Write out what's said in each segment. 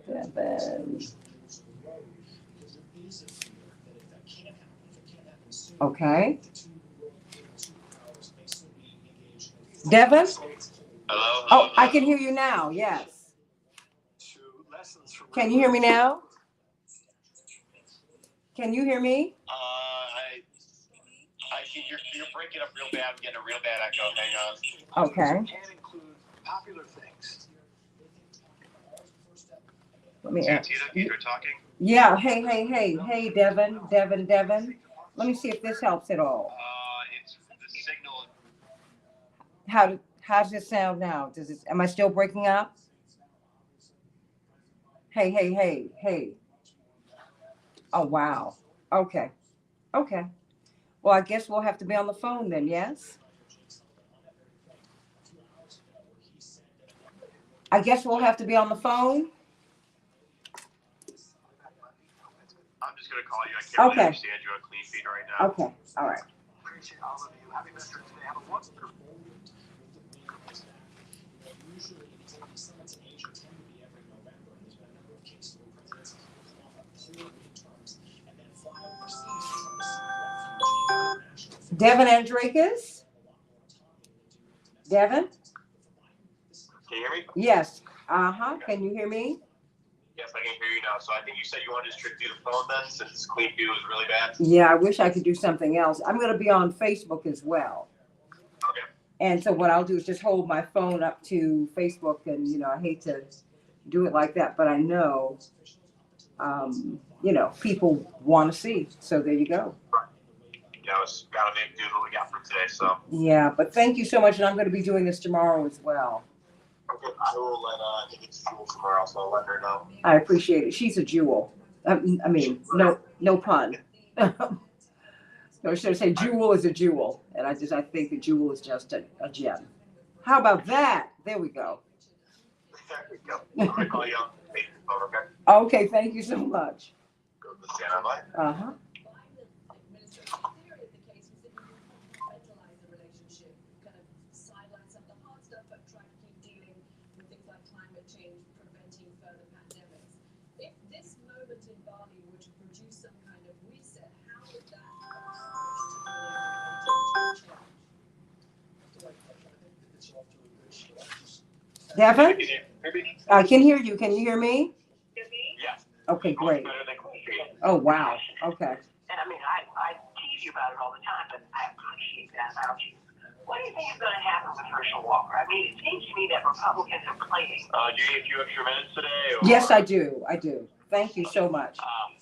Devin. Okay. Devin? Hello? Oh, I can hear you now. Yes. Can you hear me now? Can you hear me? You're breaking up real bad. I'm getting a real bad echo. Hang on. Okay. Can include popular things. Let me. Santita, you're talking? Yeah. Hey, Devin. Let me see if this helps at all. It's the signal. How's this sound now? Am I still breaking up? Hey. Oh wow. Okay. Well, I guess we'll have to be on the phone then, yes? I guess we'll have to be on the phone. I'm just gonna call you. I can't really understand you on clean feed right now. Okay. All right. Appreciate all of you. Happy Veterans Day. Have a wonderful. Devin Andrakis? Devin? Can you hear me? Yes. Can you hear me? Yes, I can hear you now. So I think you said you wanted to do the phone then, since clean feed was really bad. Yeah, I wish I could do something else. I'm going to be on Facebook as well. Okay. And so what I'll do is just hold my phone up to Facebook, and I hate to do it like that, but I know, people want to see. So there you go. Yeah, it's got to make do what we got for today. So. Yeah, but thank you so much, and I'm going to be doing this tomorrow as well. Okay, I will let, I think it's Jewel somewhere else. I'll let her know. I appreciate it. She's a jewel. I mean, no pun. So I should say jewel is a jewel, and I think the jewel is just a gem. How about that? There we go. There we go. I'm gonna call you on Facebook, okay? Okay, thank you so much. Go to the standby. Uh-huh. Devin? I can hear you. Can you hear me? Yes. Okay, great. Oh, wow. Okay. And I mean, I tease you about it all the time, but I appreciate that about you. What do you think is going to happen with Herschel Walker? I mean, it seems to me that Republicans are playing. Do you need a few extra minutes today? Or? Yes, I do. Thank you so much. How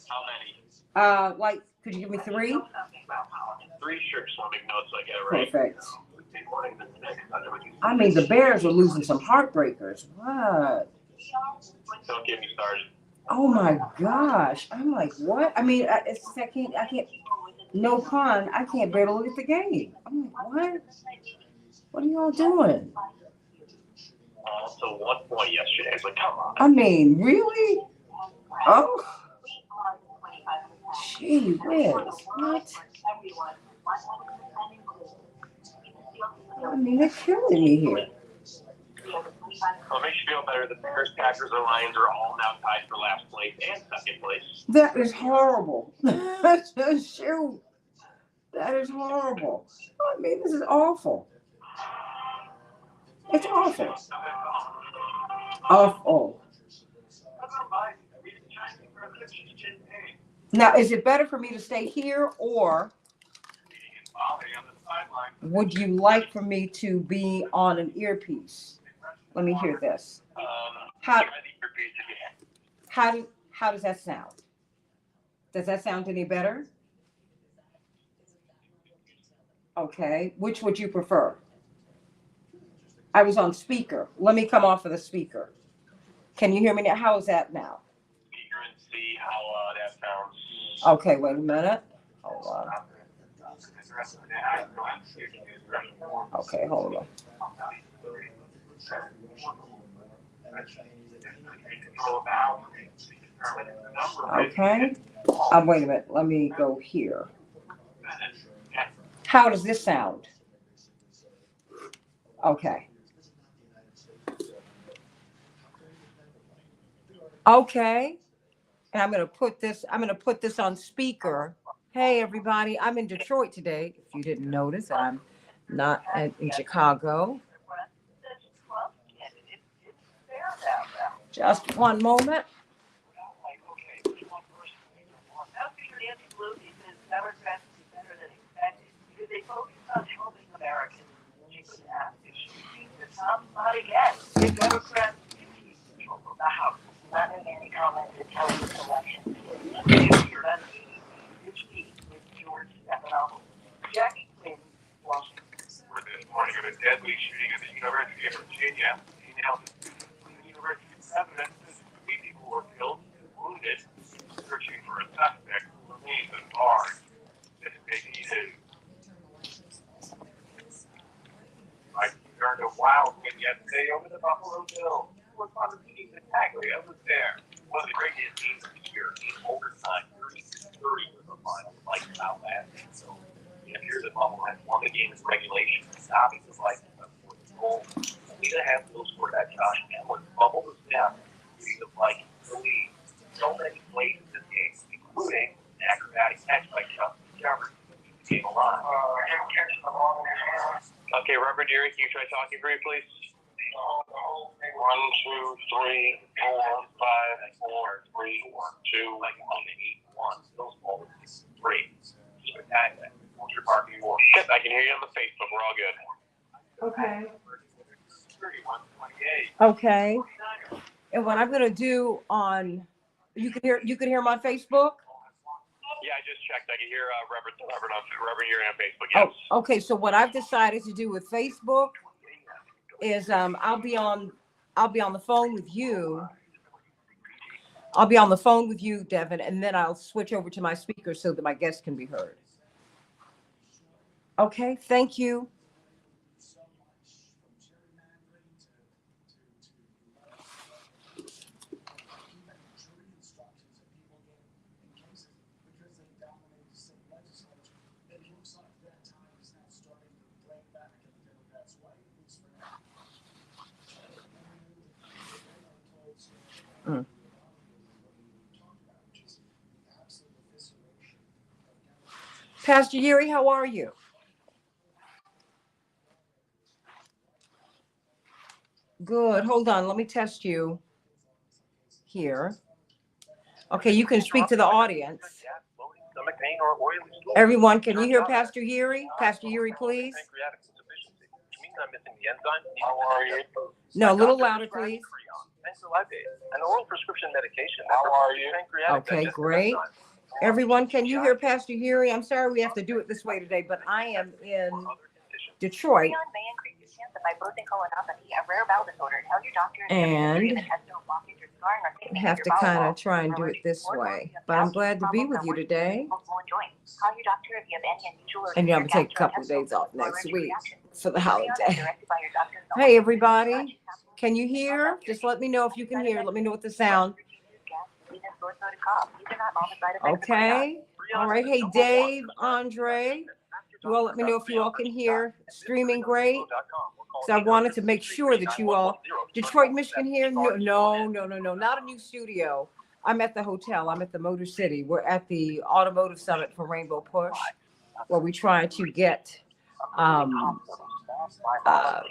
many? Could you give me 3? 3, sure. Just want to make notes so I get it right. Perfect. I mean, the Bears are losing some heartbreakers. What? Don't get me started. Oh my gosh. I'm like, what? I mean, I can't, no pun, I can't bear to look at the game. I'm like, what? What are y'all doing? So 1 point yesterday, but come on. I mean, really? Oh. Gee whiz. What? I mean, they're killing me here. Well, it makes you feel better. The Bears, Packers, and Lions are all now tied for last place and second place. That is horrible. Shoot. That is horrible. I mean, this is awful. It's awful. Awful. Now, is it better for me to stay here, or would you like for me to be on an earpiece? Let me hear this. How does that sound? Does that sound any better? Okay. Which would you prefer? I was on speaker. Let me come off of the speaker. Can you hear me now? How is that now? Speaker and see how that sounds. Okay, wait a minute. Hold on. Okay, hold on. Okay. Wait a minute. Let me go here. How does this sound? Okay. Okay. And I'm gonna put this on speaker. Hey everybody, I'm in Detroit today. If you didn't notice, I'm not in Chicago. Just one moment. This morning of a deadly shooting at the University of Virginia. Email the University of evidence that 3 people were killed and wounded, searching for a suspect who remains unbarred. This big news. I turned a wild win yesterday over the Buffalo Bills. It was fun to see the Taglia was there. One of the greatest games of the year in overtime, 36-30 was the final, like how last game. So it appears that Buffalo has won the game in regulation, stopping the Vikings on 4th goal. We didn't have to score that Josh Allen bubble was down, giving the Vikings the lead. So many plays in this game, including an acrobatic catch by Justin Jefferson to keep the game alive. Okay, Reverend Erie, can you try talking for me, please? 1, 2, 3, 4, 5, 4, 3, 2, 1. Those balls 3. Keep it at that. What's your parking for? Yep, I can hear you on the Facebook. We're all good. Okay. Okay. And what I'm gonna do on, you can hear my Facebook. Yeah, I just checked. I can hear Reverend Erie on Facebook. Yes. Oh, okay. So what I've decided to do with Facebook is I'll be on the phone with you. I'll be on the phone with you, Devin, and then I'll switch over to my speaker so that my guests can be heard. Okay, thank you. Pastor Yuri, how are you? Good. Hold on. Let me test you here. Okay, you can speak to the audience. Everyone, can you hear Pastor Yuri? Pastor Yuri, please. How are you? No, a little louder, please. An oral prescription medication. How are you? Okay, great. Everyone, can you hear Pastor Yuri? I'm sorry we have to do it this way today, but I am in Detroit. And I have to kind of try and do it this way. But I'm glad to be with you today. And I'm going to take a couple of days off next week for the holiday. Hey, everybody. Can you hear? Just let me know if you can hear. Let me know what the sound. Okay. All right. Hey, Dave, Andre. You all let me know if you all can hear. Streaming great. So I wanted to make sure that you all, Detroit, Michigan here. No, not a new studio. I'm at the hotel. I'm at the Motor City. We're at the Automotive Summit for Rainbow Push, where we try to get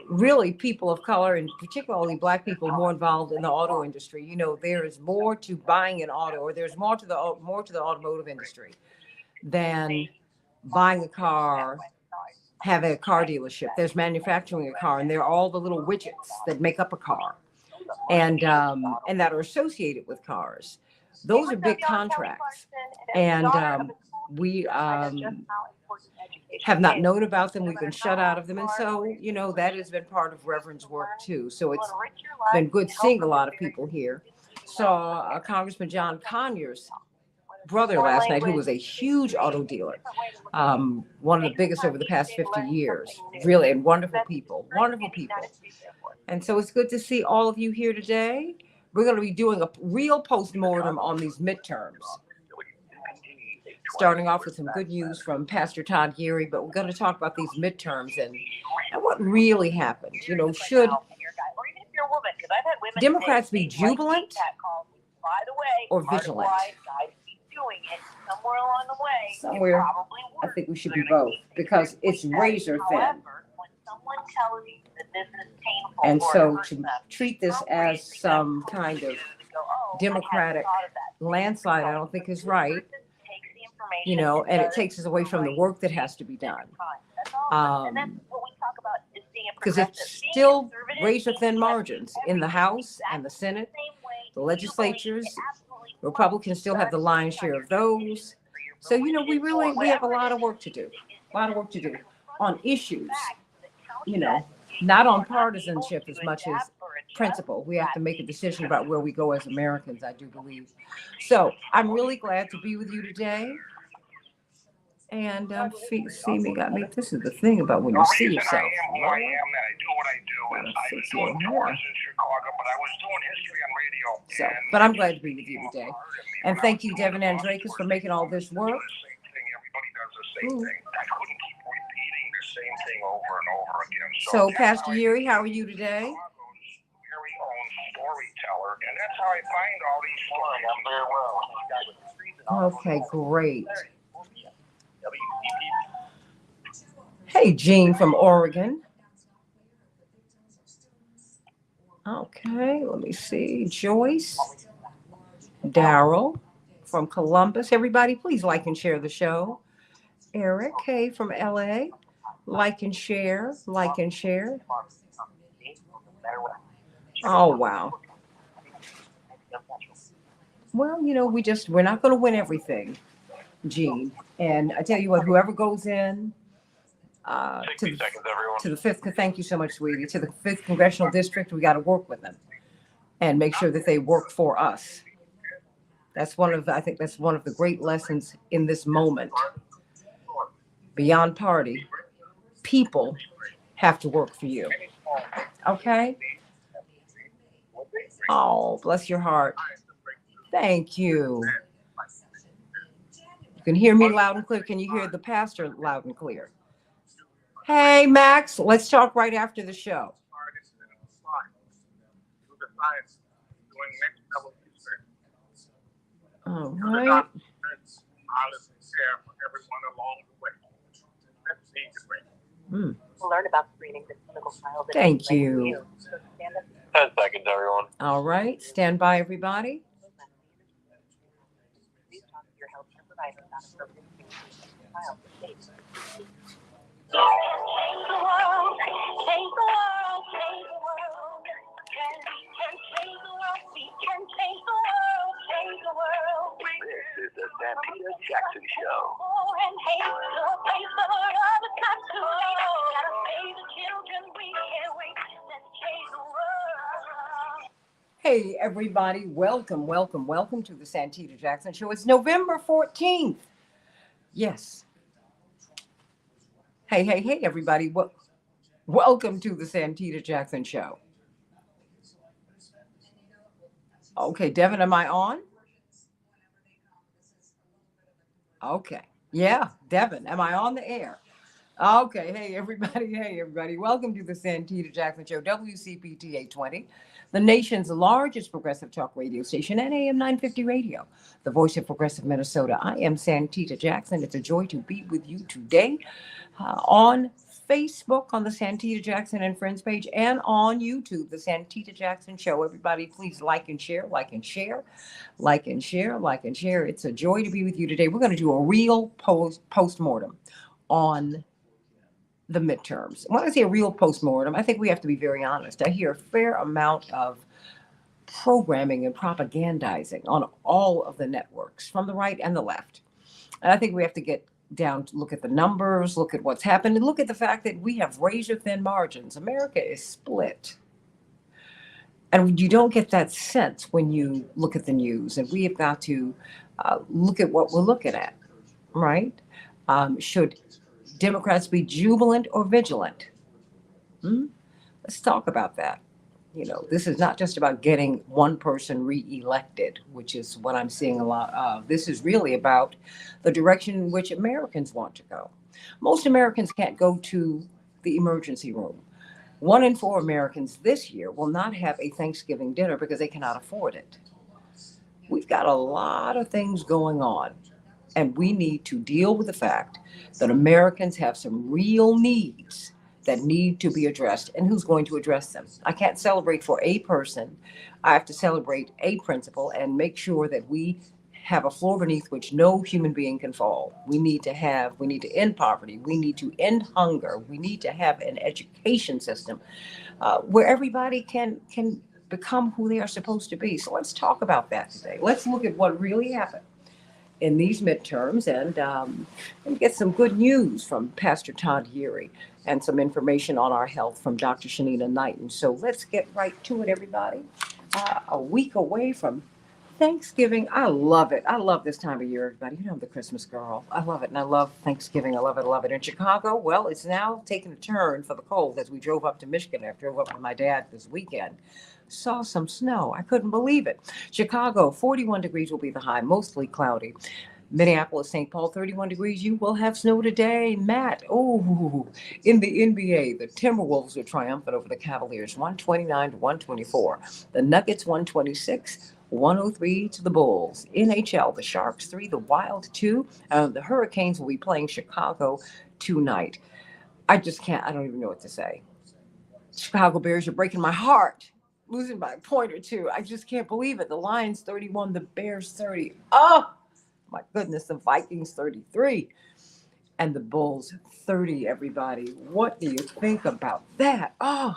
really people of color and particularly Black people more involved in the auto industry. You know, there is more to buying an auto, or there's more to the automotive industry than buying a car, having a car dealership. There's manufacturing a car, and there are all the little widgets that make up a car, and that are associated with cars. Those are big contracts, and we have not known about them. We've been shut out of them, and so you know that has been part of Reverend's work too. So it's been good seeing a lot of people here. Saw Congressman John Conyers' brother last night, who was a huge auto dealer, one of the biggest over the past 50 years, really, and wonderful people. And so it's good to see all of you here today. We're going to be doing a real postmortem on these midterms, starting off with some good news from Pastor Todd Geary, but we're going to talk about these midterms and what really happened. You know, should Democrats be jubilant by the way, or part of vigilant. why guys keep doing it somewhere along the way. Somewhere, it probably I works. think we should They're be gonna both keep because it's doing that. razor thin. However, when someone tells you that this is painful And or so hurts to them, treat this as some kind of democratic landslide, I don't think is right. You know, and it takes us away from the work that has to be done. Because it's still razor thin margins in the House and the Senate, the legislatures. Republicans still have the lion's share of those. So, you know, we have a lot of work to do, on issues, you know, not on partisanship as much as principle. We have to make a decision about where we go as Americans, I do believe. So I'm really glad to be with you today. And see me got me. This is the thing about when you see yourself. I am who I am, that I do what I do, and I was doing tours in Chicago, but I was doing history on radio. So, but I'm glad to be with you today. And thank you, Devin Andrakis, for making all this work. Everybody does the same thing. I couldn't keep repeating the same thing over and over again. So Pastor Yuri, how are you today? Very own storyteller, and that's how I find all these stories. I'm very well. Okay, great. Hey, Jean from Oregon. Okay, let me see. Joyce, Daryl from Columbus. Everybody, please like and share the show. Eric, hey, from LA. Like and share, like and share. Oh, wow. Well, you know, we're not going to win everything, Gene. And I tell you what, whoever goes in to the 5th, thank you so much, sweetie, to the 5th Congressional District, we got to work with them and make sure that they work for us. I think that's one of the great lessons in this moment. Beyond party, people have to work for you. Okay? Oh, bless your heart. Thank you. You can hear me loud and clear. Can you hear the pastor loud and clear? Hey, Max, let's talk right after the show. All right. To learn about screenings and clinical trials. Thank you. 10 seconds, everyone. All right. Stand by, everybody. Please talk to your healthcare provider about appropriate trials. Change the world, change the world, change the world. We can change the world, we can change the world, change the world. This is the Santita Jackson Show. And hate the place for others not to know. Gotta save the children, we can't wait. Let's change the world. Hey, everybody. Welcome, welcome, welcome to the Santita Jackson Show. It's November 14th. Yes. Hey, hey, hey, everybody. Welcome to the Santita Jackson Show. Okay, Devin, am I on? Okay. Yeah, Devin, am I on the air? Okay. Hey, everybody. Welcome to the Santita Jackson Show, WCPT 820, the nation's largest progressive talk radio station, and AM 950 radio, the voice of progressive Minnesota. I am Santita Jackson. It's a joy to be with you today on Facebook on the Santita Jackson and Friends page, and on YouTube, the Santita Jackson Show. Everybody, please like and share, like and share, like and share, like and share. It's a joy to be with you today. We're going to do a real post-mortem on the midterms. When I say a real post-mortem, I think we have to be very honest. I hear a fair amount of programming and propagandizing on all of the networks, from the right and the left. And I think we have to get down to look at the numbers, look at what's happened, and look at the fact that we have razor thin margins. America is split. And you don't get that sense when you look at the news. And we have got to look at what we're looking at, right? Should Democrats be jubilant or vigilant? Let's talk about that. You know, this is not just about getting one person reelected, which is what I'm seeing a lot of. This is really about the direction in which Americans want to go. Most Americans can't go to the emergency room. 1 in 4 Americans this year will not have a Thanksgiving dinner because they cannot afford it. We've got a lot of things going on, and we need to deal with the fact that Americans have some real needs that need to be addressed. And who's going to address them? I can't celebrate for a person. I have to celebrate a principle and make sure that we have a floor beneath which no human being can fall. We need to end poverty. We need to end hunger. We need to have an education system where everybody can become who they are supposed to be. So let's talk about that today. Let's look at what really happened in these midterms and get some good news from Pastor Todd Yeary and some information on our health from Dr. Shanina Knighton. So let's get right to it, everybody. A week away from Thanksgiving. I love it. I love this time of year, everybody. You know, I'm the Christmas girl. I love it. And I love Thanksgiving. I love it. I love it. In Chicago, well, it's now taking a turn for the cold as we drove up to Michigan. I drove up with my dad this weekend. Saw some snow. I couldn't believe it. Chicago, 41 degrees will be the high, mostly cloudy. Minneapolis, St. Paul, 31 degrees. You will have snow today. Matt, oh, in the NBA, the Timberwolves are triumphant over the Cavaliers, 129 to 124. The Nuggets, 126. 103 to the Bulls. NHL, the Sharks 3, the Wild 2. The Hurricanes will be playing Chicago tonight. I don't even know what to say. Chicago Bears are breaking my heart, losing by a point or two. I just can't believe it. The Lions 31, the Bears 30. Oh, my goodness, the Vikings 33. And the Bulls 30, everybody. What do you think about that? Oh,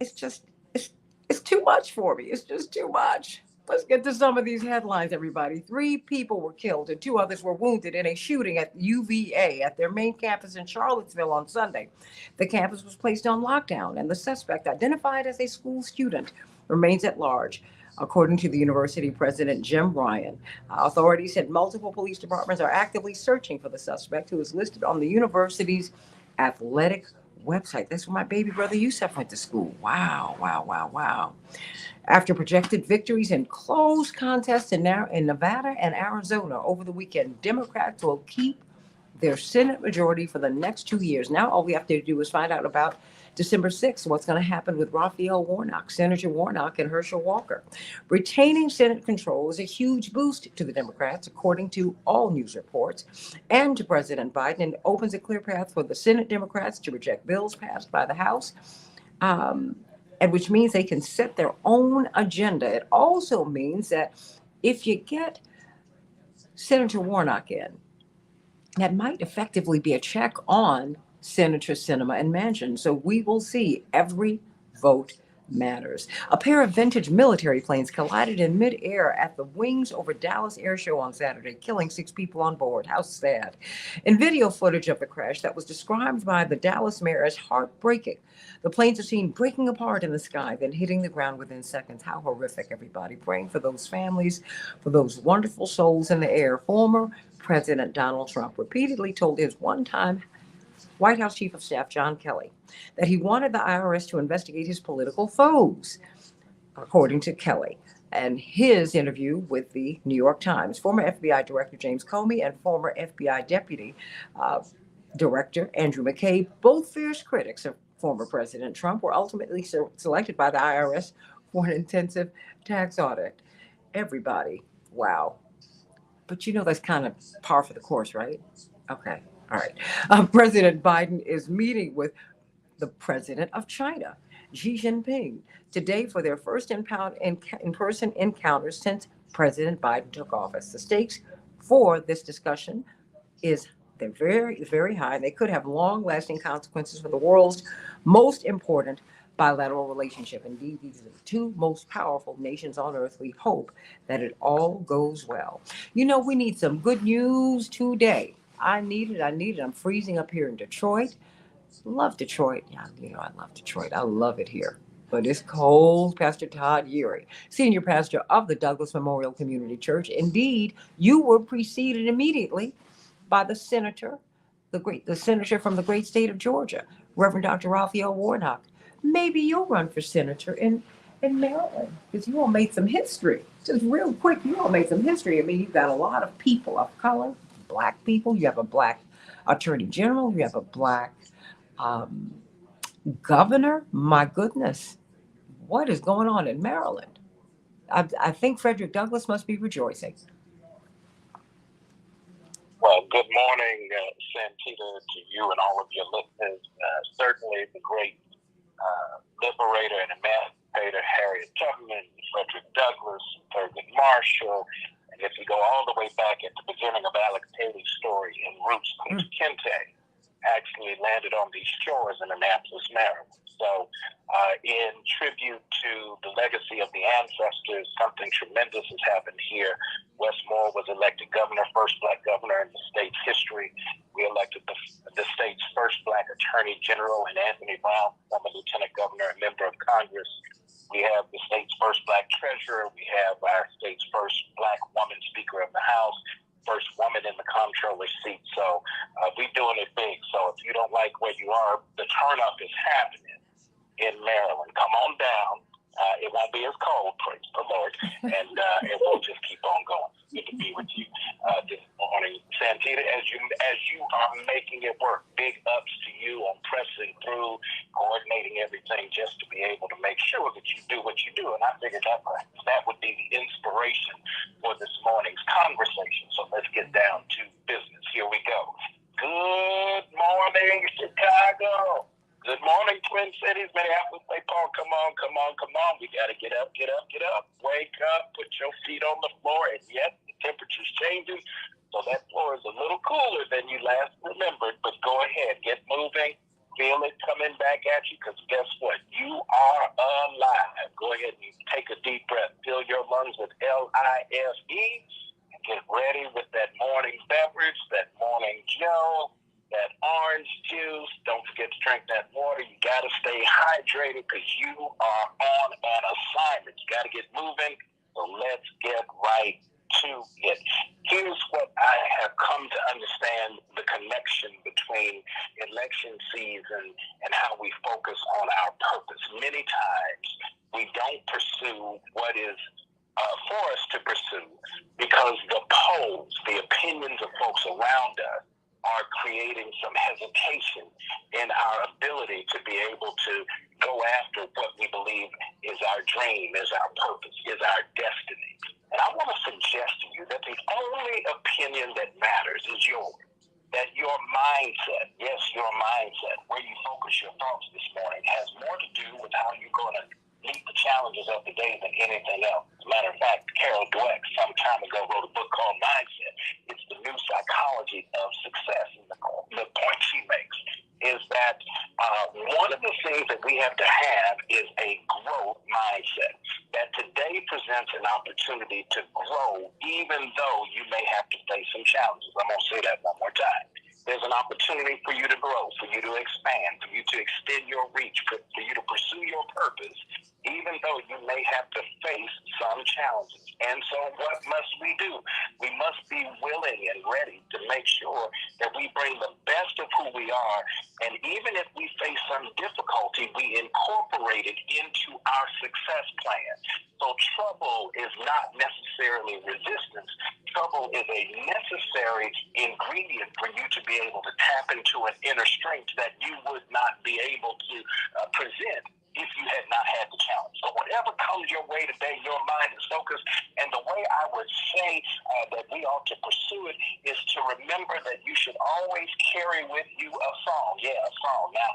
it's just, it's too much for me. It's just too much. Let's get to some of these headlines, everybody. 3 people were killed and 2 others were wounded in a shooting at UVA at their main campus in Charlottesville on Sunday. The campus was placed on lockdown, and the suspect, identified as a school student, remains at large. According to the university president, Jim Ryan, authorities said multiple police departments are actively searching for the suspect, who is listed on the university's athletic website. That's where my baby brother Yusuf went to school. Wow, wow, wow, wow. After projected victories in close contests in Nevada and Arizona over the weekend, Democrats will keep their Senate majority for the next 2 years. Now all we have to do is find out about December 6th, what's going to happen with Raphael Warnock, Senator Warnock, and Herschel Walker. Retaining Senate control is a huge boost to the Democrats, according to all news reports, and to President Biden, and opens a clear path for the Senate Democrats to reject bills passed by the House. And which means they can set their own agenda. It also means that if you get Senator Warnock in, that might effectively be a check on Senator Sinema and Manchin. So we will see. Every vote matters. A pair of vintage military planes collided in midair at the wings over Dallas Air Show on Saturday, killing 6 people on board. How sad. In video footage of the crash that was described by the Dallas mayor as heartbreaking, the planes are seen breaking apart in the sky, then hitting the ground within seconds. How horrific, everybody. Praying for those families, for those wonderful souls in the air. Former President Donald Trump repeatedly told his one-time White House Chief of Staff John Kelly that he wanted the IRS to investigate his political foes, according to Kelly and his interview with the New York Times. Former FBI Director James Comey and former FBI Deputy Director Andrew McCabe, both fierce critics of former President Trump, were ultimately selected by the IRS for an intensive tax audit. Everybody, wow. But you know that's kind of par for the course, right? Okay, all right. President Biden is meeting with the president of China, Xi Jinping, today for their first in-person encounters since President Biden took office. The stakes for this discussion they're very, very high. They could have long-lasting consequences for the world's most important bilateral relationship. Indeed, these are the 2 most powerful nations on earth. We hope that it all goes well. You know, we need some good news today. I need it. I'm freezing up here in Detroit. Love Detroit. Yeah, I love Detroit. I love it here. But it's cold. Pastor Todd Yeary, senior pastor of the Douglas Memorial Community Church. Indeed, you were preceded immediately by the senator from the great state of Georgia, Reverend Dr. Raphael Warnock. Maybe you'll run for senator in Maryland, because you all made some history. Just real quick, you all made some history. I mean, you've got a lot of people of color, Black people. You have a Black attorney general. You have a Black governor. My goodness, what is going on in Maryland? I think Frederick Douglass must be rejoicing. Well, good morning, Santita, to you and all of your listeners. Certainly the great liberator and emancipator Harriet Tubman, Frederick Douglass, Thurgood Marshall, and if you go all the way back at the beginning of Alex Haley's story in Roots, Kunta Kinte actually landed on these shores in Annapolis, Maryland. So in tribute to the legacy of the ancestors, something tremendous has happened here. Wes Moore was elected governor, first black governor in the state's history. We elected the state's first black attorney general in Anthony Brown, former lieutenant governor and member of Congress. We have the state's first black treasurer. We have our state's first black woman speaker of the House, first woman in the comptroller's seat. So we're doing it big. So if you don't like where you are, the turn up is happening in Maryland. Come on down. It won't be as cold, praise the Lord, and we'll just keep on going. Good to be with you this morning, Santita. As you are making it work, big ups to you on pressing through, coordinating everything just to be able to make sure that you do what you do. And I figured that would be the inspiration for this morning's conversation. So let's get down to business. Here we go. Good morning, Chicago. Good morning, Twin Cities, Minneapolis, St. Paul. Come on. We got to get up. Wake up, put your feet on the floor. And yes, the temperature's changing, so that floor is a little cooler than you last remembered. But go ahead, get moving. Feel it coming back at you, because guess what? You are alive. Go ahead and take a deep breath. Fill your lungs with LIFE. And get ready with that morning beverage, that morning Joe, that orange juice. Don't forget to drink that water. You got to stay hydrated, because you are on an assignment. You got to get moving. So let's get right to it. Here's what I have come to understand: the connection between election season and how we focus on our purpose. Many times we don't pursue what is for us to pursue, because the polls, the opinions of folks around us, are creating some hesitation in our ability to be able to go after what we believe is our dream, is our purpose, is our destiny. And I want to suggest to you that the only opinion that matters is yours. That your mindset, yes, your mindset, where you focus your thoughts this morning, has more to do with how you're going to meet the challenges of the day than anything else. As a matter of fact, Carol Dweck some time ago wrote a book called Mindset. It's the new psychology of success. And the point she makes is that one of the things that we have to have is a growth mindset. That today presents an opportunity to grow, even though you may have to face some challenges. I'm going to say that one more time. There's an opportunity for you to grow, for you to expand, for you to extend your reach, for you to pursue your purpose, even though you may have to face some challenges. And so what must we do? We must be willing and ready to make sure that we bring the best of who we are. And even if we face some difficulty, we incorporate it into our success plan. So trouble is not necessarily resistance. Trouble is a necessary ingredient for you to be able to tap into an inner strength that you would not be able to present if you had not had the challenge. So whatever comes your way today, your mind is focused. And the way I would say that we ought to pursue it is to remember that you should always carry with you a song. Yeah, a song. Now,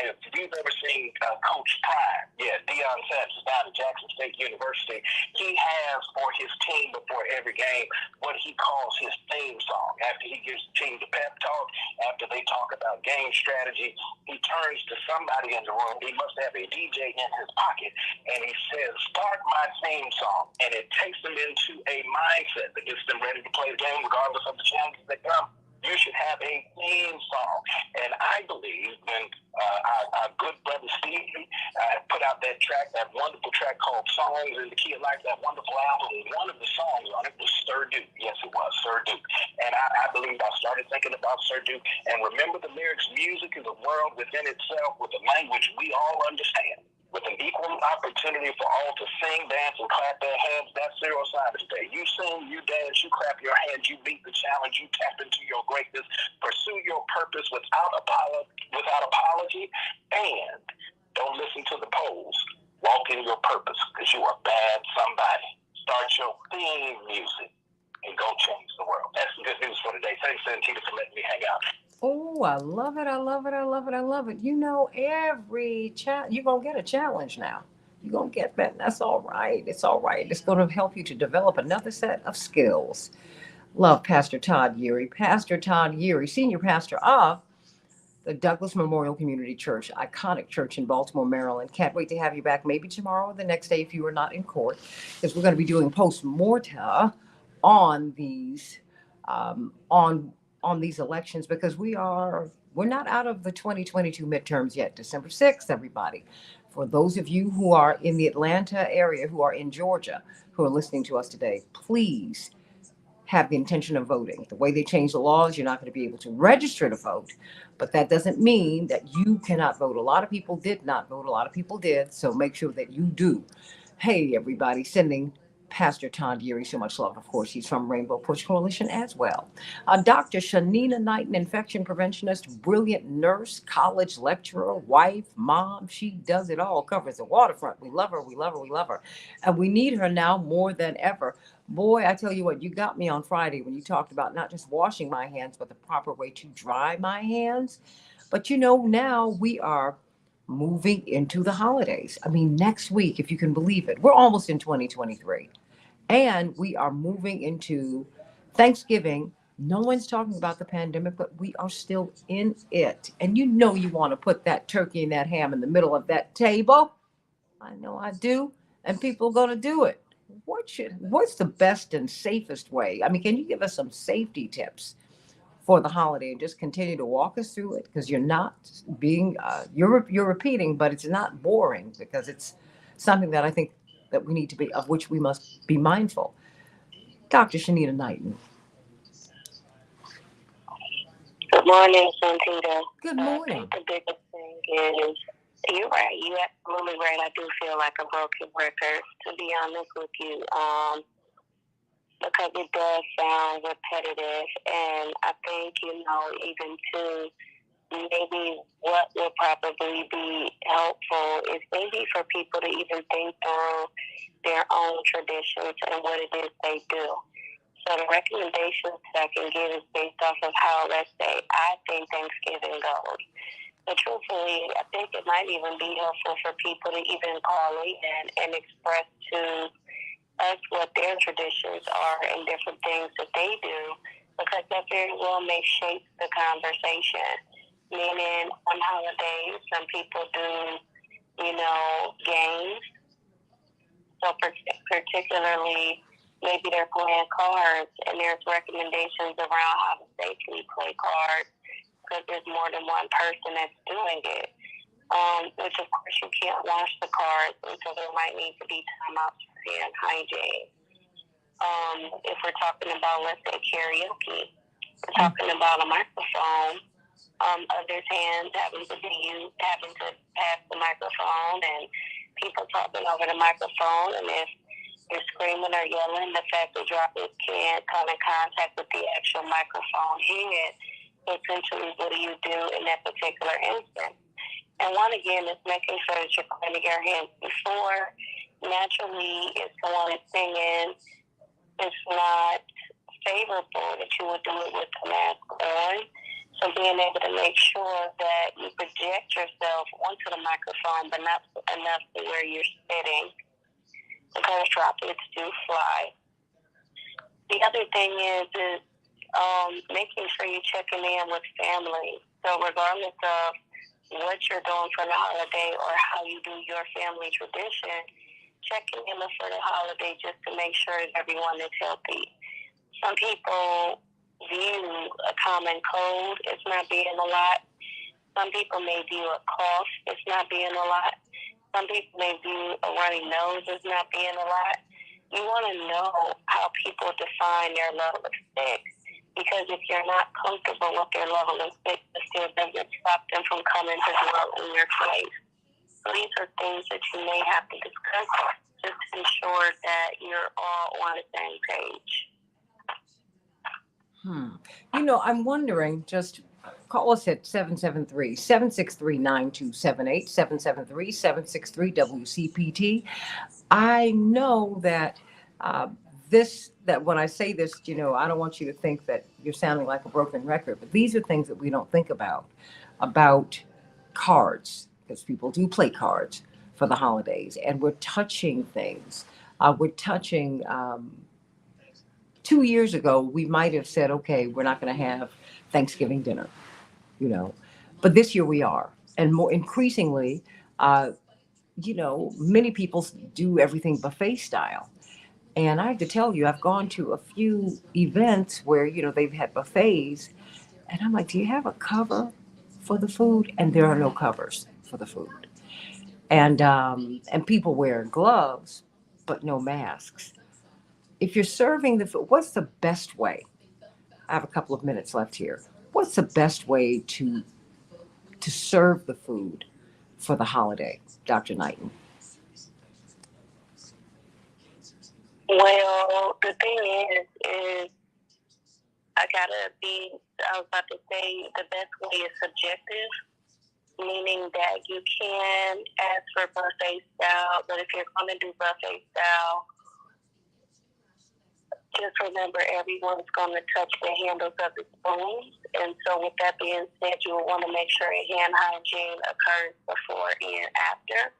if you've ever seen Coach Prime, Deion Sanders down at Jackson State University, he has for his team before every game what he calls his theme song. After he gives the team the pep talk, after they talk about game strategy, he turns to somebody in the room. He must have a DJ in his pocket, and he says, "Start my theme song," and it takes them into a mindset that gets them ready to play the game regardless of the challenges that come. You should have a theme song. And I believe when our good brother Steve put out that track, that wonderful track called Songs in the Key of Life, that wonderful album, one of the songs on it was Sir Duke. Yes, it was Sir Duke. And I believe I started thinking about Sir Duke. And remember the lyrics: music is a world within itself with a language we all understand, with an equal opportunity for all to sing, dance, and clap their hands. That's zero assignment today. You sing, you dance, you clap your hands, you meet the challenge, you tap into your greatness, pursue your purpose without apology, and don't listen to the polls. Walk in your purpose because you are bad somebody. Start your theme music and go change the world. That's some good news for today. Thanks, Santita, for letting me hang out. Oh, I love it. I love it. I love it. I love it. You know, every you're going to get a challenge now. You're going to get that. That's all right. It's all right. It's going to help you to develop another set of skills. Love Pastor Todd Yeary. Pastor Todd Yeary, senior pastor of the Douglas Memorial Community Church, iconic church in Baltimore, Maryland. Can't wait to have you back maybe tomorrow or the next day if you are not in court, because we're going to be doing post-mortem on these on these elections, because we're not out of the 2022 midterms yet. December 6th, everybody. For those of you who are in the Atlanta area, who are in Georgia, who are listening to us today, please have the intention of voting. The way they change the laws, you're not going to be able to register to vote, but that doesn't mean that you cannot vote. A lot of people did not vote. A lot of people did. So make sure that you do. Hey, everybody, sending Pastor Todd Yeary so much love. Of course, he's from Rainbow Push Coalition as well. Dr. Shanina Knighton, infection preventionist, brilliant nurse, college lecturer, wife, mom. She does it all, covers the waterfront. We love her. We love her. We love her. And we need her now more than ever. Boy, I tell you what, you got me on Friday when you talked about not just washing my hands, but the proper way to dry my hands. But you know, now we are moving into the holidays. I mean, next week, if you can believe it, we're almost in 2023. And we are moving into Thanksgiving. No one's talking about the pandemic, but we are still in it. And you know, you want to put that turkey and that ham in the middle of that table. I know I do. And people are going to do it. What's the best and safest way? I mean, can you give us some safety tips for the holiday and just continue to walk us through it? Because you're not being, you're repeating, but it's not boring, because it's something that I think that we need to be, of which we must be mindful. Dr. Shanita Knighton. Good morning, Santita. Good I morning. think the biggest thing is, you're right. You're absolutely right. I do feel like a broken record, to be honest with you, because it does sound repetitive. And I think, even to maybe what would probably be helpful is maybe for people to even think through their own traditions and what it is they do. So the recommendations that I can give is based off of how, let's say, I think Thanksgiving goes. But truthfully, I think it might even be helpful for people to even call in and express to us what their traditions are and different things that they do, because that very well may shape the conversation. Meaning, on holidays, some people do, games. So particularly, maybe they're playing cards, and there's recommendations around how to safely play cards, because there's more than one person that's doing it. Which, of course, you can't wash the cards, and so there might need to be timeouts for hand hygiene. If we're talking about, let's say, karaoke, we're talking about a microphone, others' hands having to pass the microphone, and people talking over the microphone, and if you're screaming or yelling, the fact that droplets can't come in contact with the actual microphone head. Essentially, what do you do in that particular instance? And one, again, is making sure that you're cleaning your hands before. Naturally, if someone is singing, it's not favorable that you would do it with the mask on. So being able to make sure that you project yourself onto the microphone, but not enough to where you're spitting, because droplets do fly. The other thing is making sure you're checking in with family. So regardless of what you're doing for the holiday or how you do your family tradition, checking in for the holiday just to make sure that everyone is healthy. Some people view a common cold as not being a lot. Some people may view a cough as not being a lot. Some people may view a runny nose as not being a lot. You want to know how people define their level of sick, because if you're not comfortable with their level of sick, it still doesn't stop them from coming to dwell in your place. So these are things that you may have to discuss just to ensure that you're all on the same page. You know, I'm wondering, just Call us at 773-763-9278, 773-763-WCPT. I know that uh, that when I say this, I don't want you to think that you're sounding like a broken record, but these are things that we don't think about cards, because people do play cards for the holidays, and we're touching things. We're touching. 2 years ago, we might have said, okay, we're not going to have Thanksgiving dinner, you know, but this year we are, and more increasingly, uh, many people do everything buffet style. And I have to tell you, I've gone to a few events where, they've had buffets, and I'm like, do you have a cover for the food? And there are no covers for the food. And people wearing gloves, but no masks. If you're serving the food, what's the best way? I have a couple of minutes left here. What's the best way to serve the food for the holiday, Dr. Knighton? Well, the thing is I was about to say the best way is subjective, meaning that you can ask for buffet style, but if you're going to do buffet style, just remember everyone's going to touch the handles of the spoons. And so with that being said, you will want to make sure hand hygiene occurs before and after.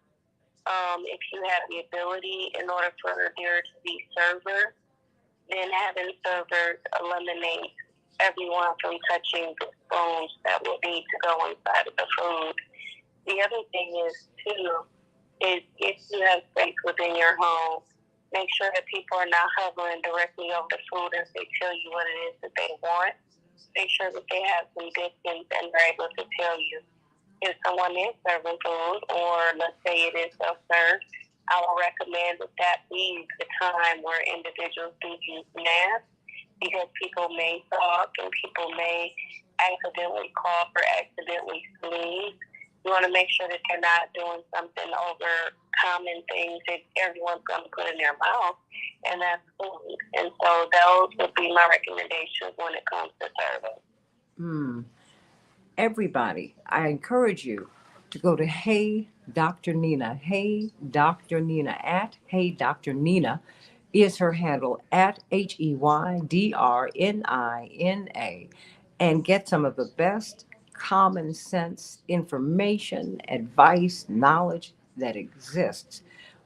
If you have the ability, in order for there to be servers, then having servers eliminate everyone from touching the spoons that will need to go inside of the food. The other thing is if you have space within your home, make sure that people are not hovering directly over the food as they tell you what it is that they want. Make sure that they have some distance and are able to tell you if someone is serving food, or let's say it is self-serve. I will recommend that be the time where individuals do use masks, because people may talk and people may accidentally cough or accidentally sneeze. You want to make sure that they're not doing something over common things that everyone's going to put in their mouth, and that's food. And so those would be my recommendations when it comes to serving. Everybody, I encourage you to go to Hey Dr. Nina. Hey Dr. Nina at Hey Dr. Nina is her handle at HEYDRNINA, and get some of the best common sense information, advice, knowledge that exists.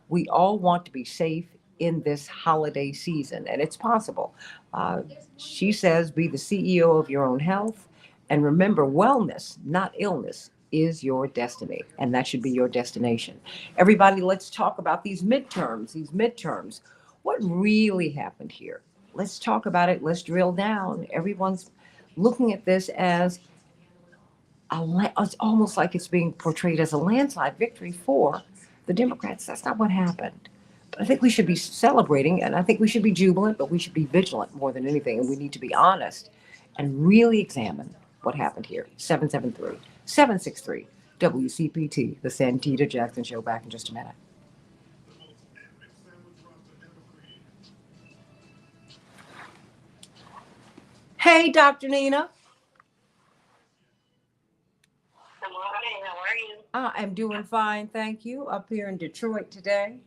We all want to be safe in this holiday season, and it's possible. Uh, she says, be the CEO of your own health. And remember, wellness, not illness, is your destiny, and that should be your destination. Everybody, let's talk about these midterms. These midterms. What really happened here? Let's talk about it. Let's drill down. Everyone's looking at this as it's almost like it's being portrayed as a landslide victory for the Democrats. That's not what happened. But I think we should be celebrating, and I think we should be jubilant, but we should be vigilant more than anything. And we need to be honest and really examine what happened here. 773-763 WCPT, the Santita Jackson Show. Back in just a minute. Hey, Dr. Nina. Good morning. How are you? I am doing fine, thank you. Up here in Detroit today.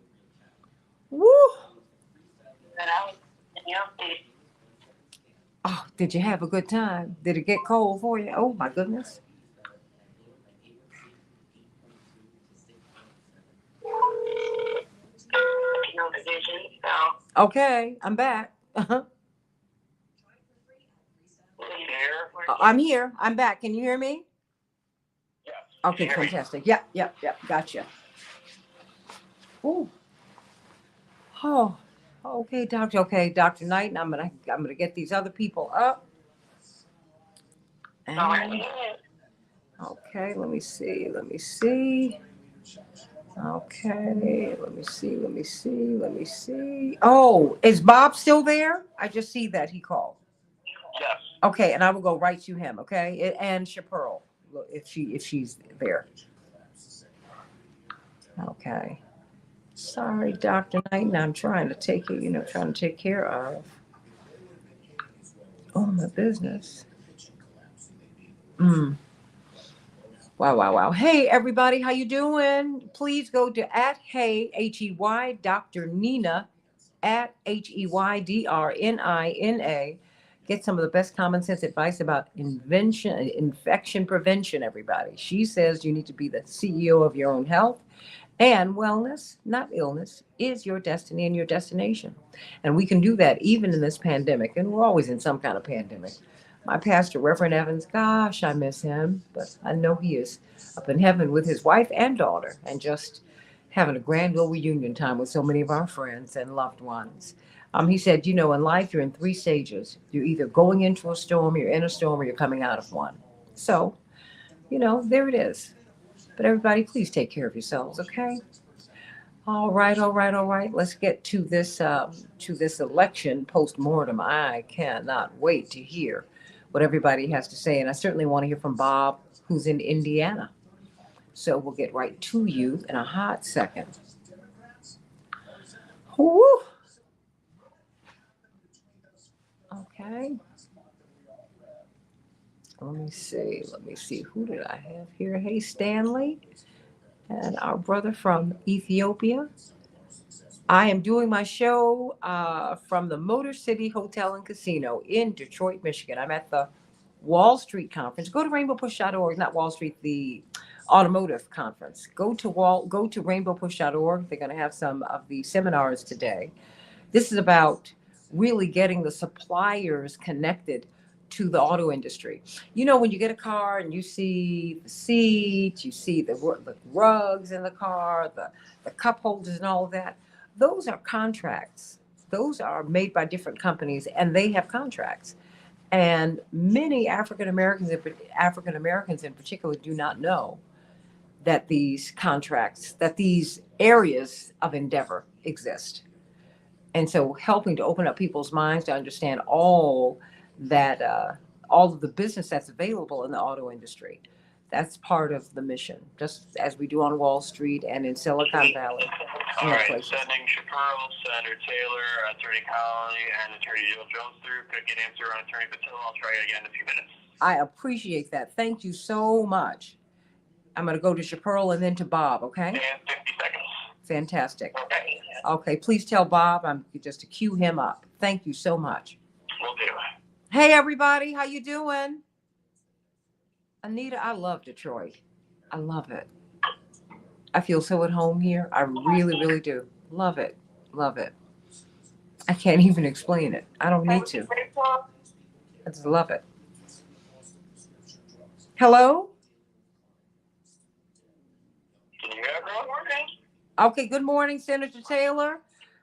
Woo! And I was in your city. Oh, did you have a good time? Did it get cold for you? Oh, my goodness. No division, so Okay, I'm back. Here. I'm here. I'm back. Can you hear me? Yes. Okay, Hear me? fantastic. Yep. Gotcha. Ooh. Oh, okay, doctor. Okay, Dr. Knight, and I'm gonna get these other people up. And, okay, let me see. Okay, let me see. Oh, is Bob still there? I just see that he called. Yes. Okay, and I will go right to him. Okay, and Chaparral, if she's there. Okay. Sorry, Dr. Knighton. I'm trying to take care of all my business. Mm. Wow, wow, wow. Hey, everybody, how you doing? Please go to @Hey, Hey, Dr. Nina, @HEYDRNINA. Get some of the best common sense advice about infection prevention, everybody. She says you need to be the CEO of your own health. And wellness, not illness, is your destiny and your destination. And we can do that even in this pandemic. And we're always in some kind of pandemic. My pastor, Reverend Evans, gosh, I miss him, but I know he is up in heaven with his wife and daughter and just having a grand old reunion time with so many of our friends and loved ones. He said, in life, you're in three stages. You're either going into a storm, you're in a storm, or you're coming out of one. So, there it is. But everybody, please take care of yourselves, okay? All right, all right, all right. Let's get to this election post-mortem. I cannot wait to hear what everybody has to say, and I certainly want to hear from Bob, who's in Indiana. So we'll get right to you in a hot second. Woo! Okay. Let me see. Let me see. Who did I have here? Hey, Stanley, and our brother from Ethiopia. I am doing my show from the Motor City Hotel and Casino in Detroit, Michigan. I'm at the Wall Street Conference. Go to rainbowpush.org, not Wall Street, the automotive conference. Go to rainbowpush.org. They're going to have some of the seminars today. This is about really getting the suppliers connected to the auto industry. When you get a car and you see the seats, you see the rugs in the car, the cup holders and all of that, those are contracts. Those are made by different companies and they have contracts. And many African Americans in particular do not know that these contracts, that these areas of endeavor exist. And so helping to open up people's minds to understand all of the business that's available in the auto industry. That's part of the mission, just as we do on Wall Street and in Silicon Valley. All right, sending Shapiro, Senator Taylor, Attorney Connolly, and Attorney Jill Jones through. Could get answer on Attorney Patil. I'll try again in a few minutes. I appreciate that. Thank you so much. I'm going to go to Shapiro and then to Bob, okay? And 50 seconds. Fantastic. Okay. Okay, please tell Bob I'm just to cue him up. Thank you so much. Will do. Hey, everybody. How you doing? Anita, I love Detroit. I love it. I feel so at home here. I really, really do. Love it. Love it. I can't even explain it. I don't need to. I just love it. Hello? Can you hear everyone? Okay, good morning, Senator Taylor.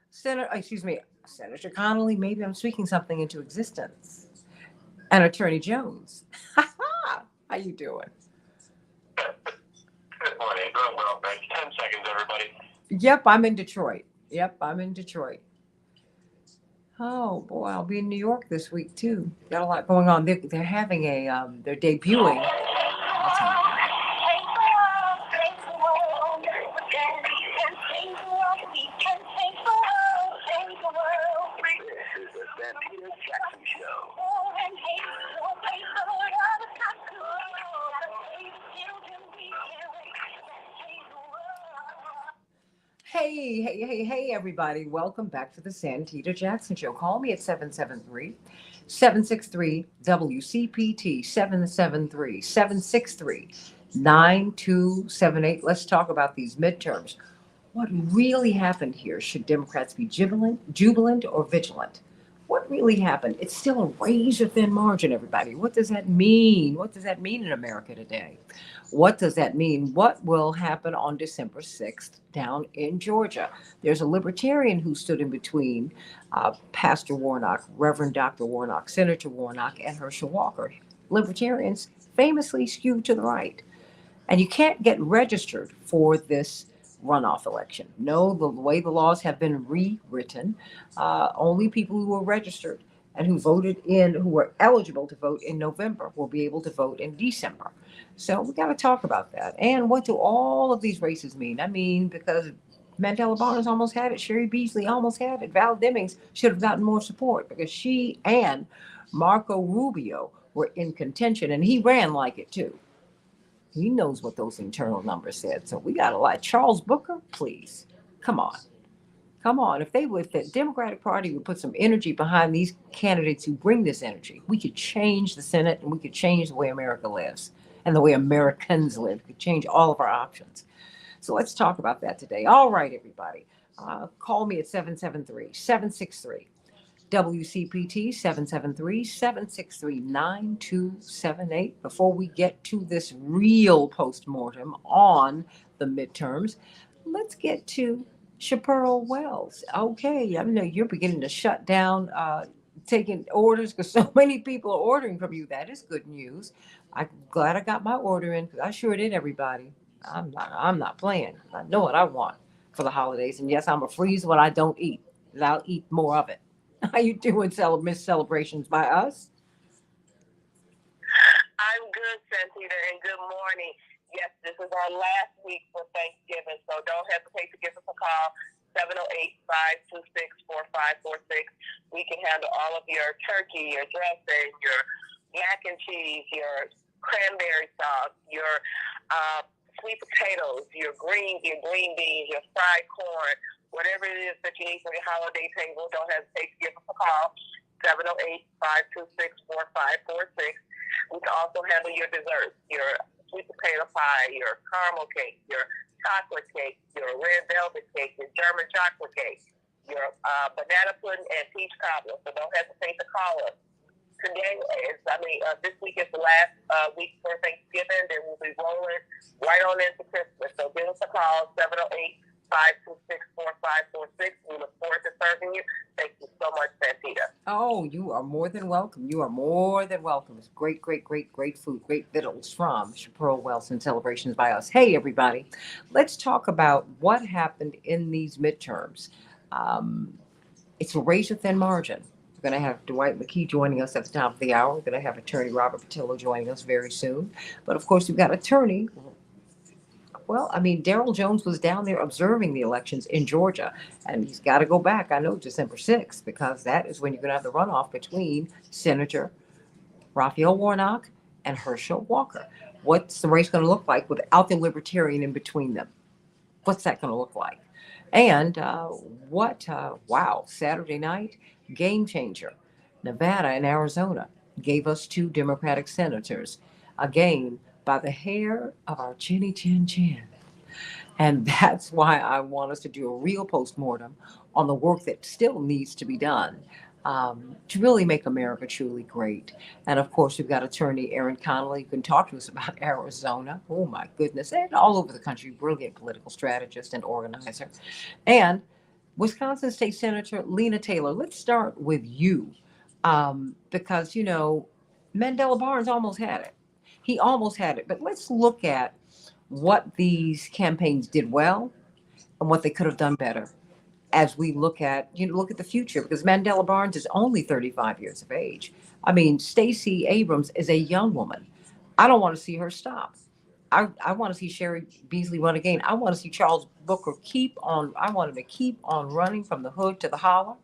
Senator Connolly. Maybe I'm speaking something into existence. And Attorney Jones. How you doing? Good morning. Doing well, thanks. 10 seconds, everybody. Yep, I'm in Detroit. Oh boy, I'll be in New York this week too. Got a lot going on. They're having they're debuting. This is the Santita Jackson Show. Hey, everybody. Welcome back to the Santita Jackson Show. Call me at 773-763-WCPT, 773-763-9278. Let's talk about these midterms. What really happened here? Should Democrats be jubilant, or vigilant? What really happened? It's still a razor thin margin, everybody. What does that mean? What does that mean in America today? What does that mean? What will happen on December 6th down in Georgia? There's a libertarian who stood in between Pastor Warnock, Reverend Dr. Warnock, Senator Warnock, and Herschel Walker. Libertarians famously skew to the right. And you can't get registered for this runoff election. No, the way the laws have been rewritten, only people who were registered and who were eligible to vote in November will be able to vote in December. So we got to talk about that. And what do all of these races mean? I mean, because Mandela Barnes almost had it, Sherry Beasley almost had it, Val Demings should have gotten more support because she and Marco Rubio were in contention, and he ran like it too. He knows what those internal numbers said. So we got a lot. Charles Booker, please, come on. Come on. If the Democratic Party would put some energy behind these candidates who bring this energy, we could change the Senate and we could change the way America lives and the way Americans live. We could change all of our options. So let's talk about that today. All right, everybody. Call me at 773-763 WCPT 773-763-9278. Before we get to this real postmortem on the midterms, let's get to Chaparral Wells. Okay, I know you're beginning to shut down taking orders because so many people are ordering from you. That is good news. I'm glad I got my order in because I sure did, everybody. I'm not playing. I know what I want for the holidays. And yes, I'm a freeze what I don't eat. And I'll eat more of it. How you doing, Miss Celebrations by us? I'm good, Santita, and good morning. Yes, this is our last week for Thanksgiving, so don't hesitate to give us a call, 708-526-4546. We can handle all of your turkey, your dressing, your mac and cheese, your cranberry sauce, your sweet potatoes, your green beans, your fried corn, whatever it is that you need for your holiday table. Don't hesitate to give us a call, 708-526-4546. We can also handle your desserts, your sweet potato pie, your caramel cake, your chocolate cake, your red velvet cake, your German chocolate cake, your banana pudding and peach cobbler. So don't hesitate to call us. Today this week is the last week for Thanksgiving. Then we'll be rolling right on into Christmas. So give us a call, 708-526-4546. We look forward to serving you. Thank you so much, Santita. Oh, you are more than welcome. You are more than welcome. It's great food, great victuals from Chaparral Wells and Celebrations by us. Hey, everybody. Let's talk about what happened in these midterms. It's a razor-thin margin. We're going to have Dwight McKee joining us at the top of the hour. We're going to have attorney Robert Patillo joining us very soon. But, of course, we've got attorney. Well, I mean, Darrell Jones was down there observing the elections in Georgia, and he's got to go back, I know, December 6th, because that is when you're going to have the runoff between Senator Raphael Warnock and Herschel Walker. What's the race going to look like without the Libertarian in between them? What's that going to look like? And wow, Saturday night, game changer. Nevada and Arizona gave us two Democratic senators, again, by the hair of our chinny chin chin. And that's why I want us to do a real postmortem on the work that still needs to be done to really make America truly great. And of course, we've got attorney Aaron Connolly who can talk to us about Arizona. Oh my goodness, and all over the country, brilliant political strategist and organizer. And Wisconsin State Senator Lena Taylor. Let's start with you because, you know, Mandela Barnes almost had it. He almost had it. But let's look at what these campaigns did well and what they could have done better as we look at the future, because Mandela Barnes is only 35 years of age. I mean, Stacey Abrams is a young woman. I don't want to see her stop. I want to see Sherry Beasley run again. I want to see Charles Booker I want him to keep on running from the hood to the holler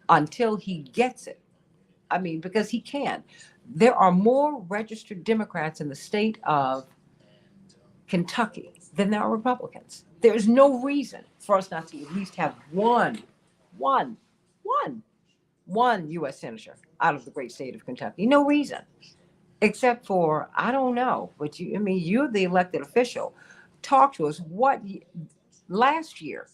until he gets it. I mean, because he can. There are more registered Democrats in the state of Kentucky than there are Republicans. There's no reason for us not to at least have one U.S. senator out of the great state of Kentucky. No reason, except for, I don't know, but you're the elected official. Talk to us. Last year,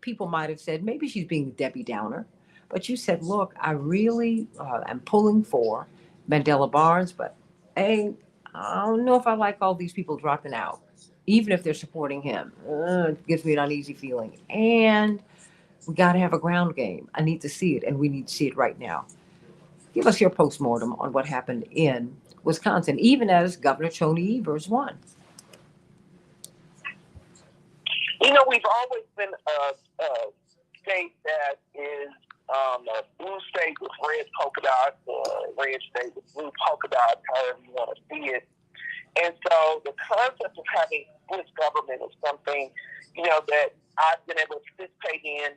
people might have said maybe she's being Debbie Downer, but you said, look, I really am pulling for Mandela Barnes, but hey, I don't know if I like all these people dropping out, even if they're supporting him. It gives me an uneasy feeling. And we got to have a ground game. I need to see it, and we need to see it right now. Give us your postmortem on what happened in Wisconsin, even as Governor Tony Evers won. You know, we've always been a state that is a blue state with red polka dots, red state with blue polka dots, however you want to see it. And so the concept of having Swiss government is something, that I've been able to participate in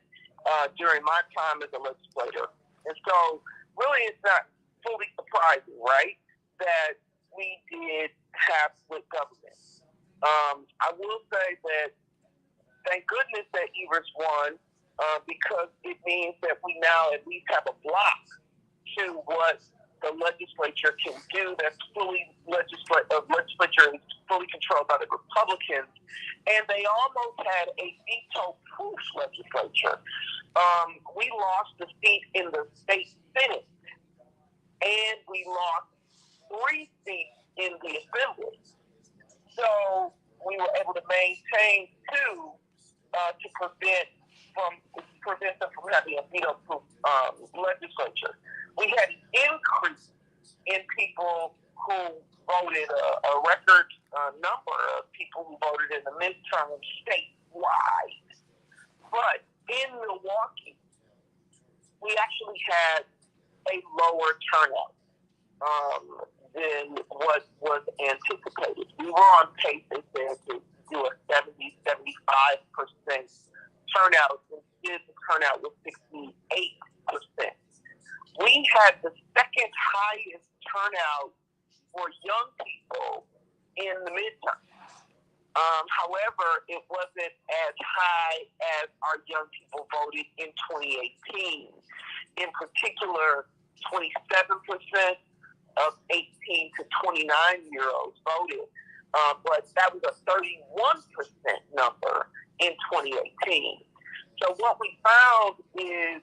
during my time as a legislator. And so really it's not fully surprising, right? That we did have split government. I will say that thank goodness that Evers won, because it means that we now at least have a block to what the legislature can do. That's legislature is fully controlled by the Republicans, and they almost had a veto-proof legislature. We lost the seat in the state Senate, and we lost 3 seats in the Assembly. So we were able to maintain 2 to prevent them from having a veto-proof legislature. We had an increase in people who voted, a record number of people who voted in the midterm statewide. But in Milwaukee, we actually had a lower turnout than what was anticipated. We were on pace, they said, to do a 70-75% turnout. Instead, the turnout was 68%. We had the second highest turnout for young people in the midterm. However, it wasn't as high as our young people voted in 2018. In particular, 27% of 18 to 29-year-olds voted, but that was a 31% number in 2018. So what we found is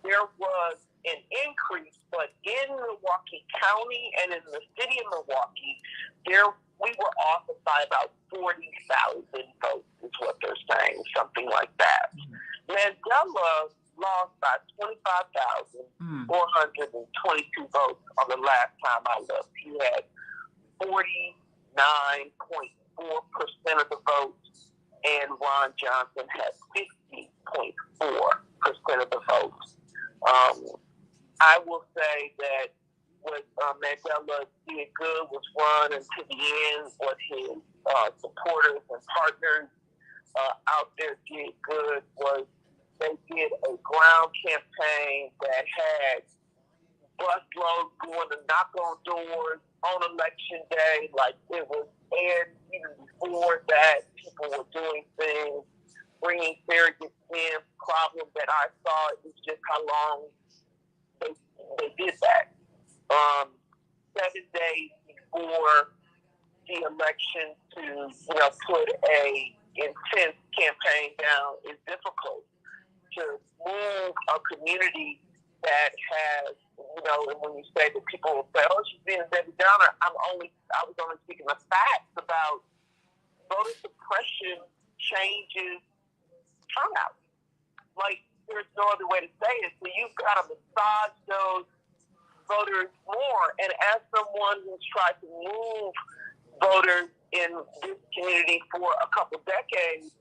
there was an increase, but in Milwaukee County and in the city of Milwaukee, we were off by about 40,000 votes, is what they're saying, something like that. Mandela lost by 25,422 votes on the last time I looked. He had 49.4% of the votes, and Ron Johnson had 50.4% of the votes. I will say that what Mandela did good was run until the end. What his supporters and partners out there did good was they did a ground campaign that had busloads going to knock on doors on election day. Like it was, and even before that, people were doing things, bringing surrogates in. Problem that I saw is just how long they did that. 7 days before the election to put a intense campaign down is difficult. To move a community that has, and when you say that people will say, "Oh, she's being a Debbie Downer," I was only speaking the facts about voter suppression changes turnout. Like there's no other way to say it. So you've got to massage those voters more. And as someone who's tried to move voters in this community for a couple decades,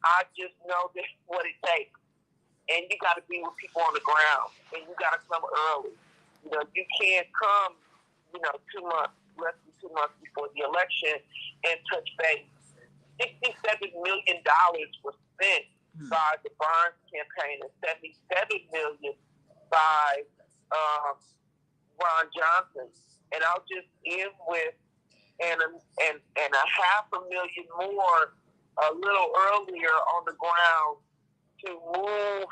I just know this is what it takes. And you got to be with people on the ground, and you got to come early. You can't come, 2 months, less than 2 months before the election and touch base. $67 million was spent by the Barnes campaign and $77 million by Ron Johnson. And I'll just end with and $500,000 more a little earlier on the ground to move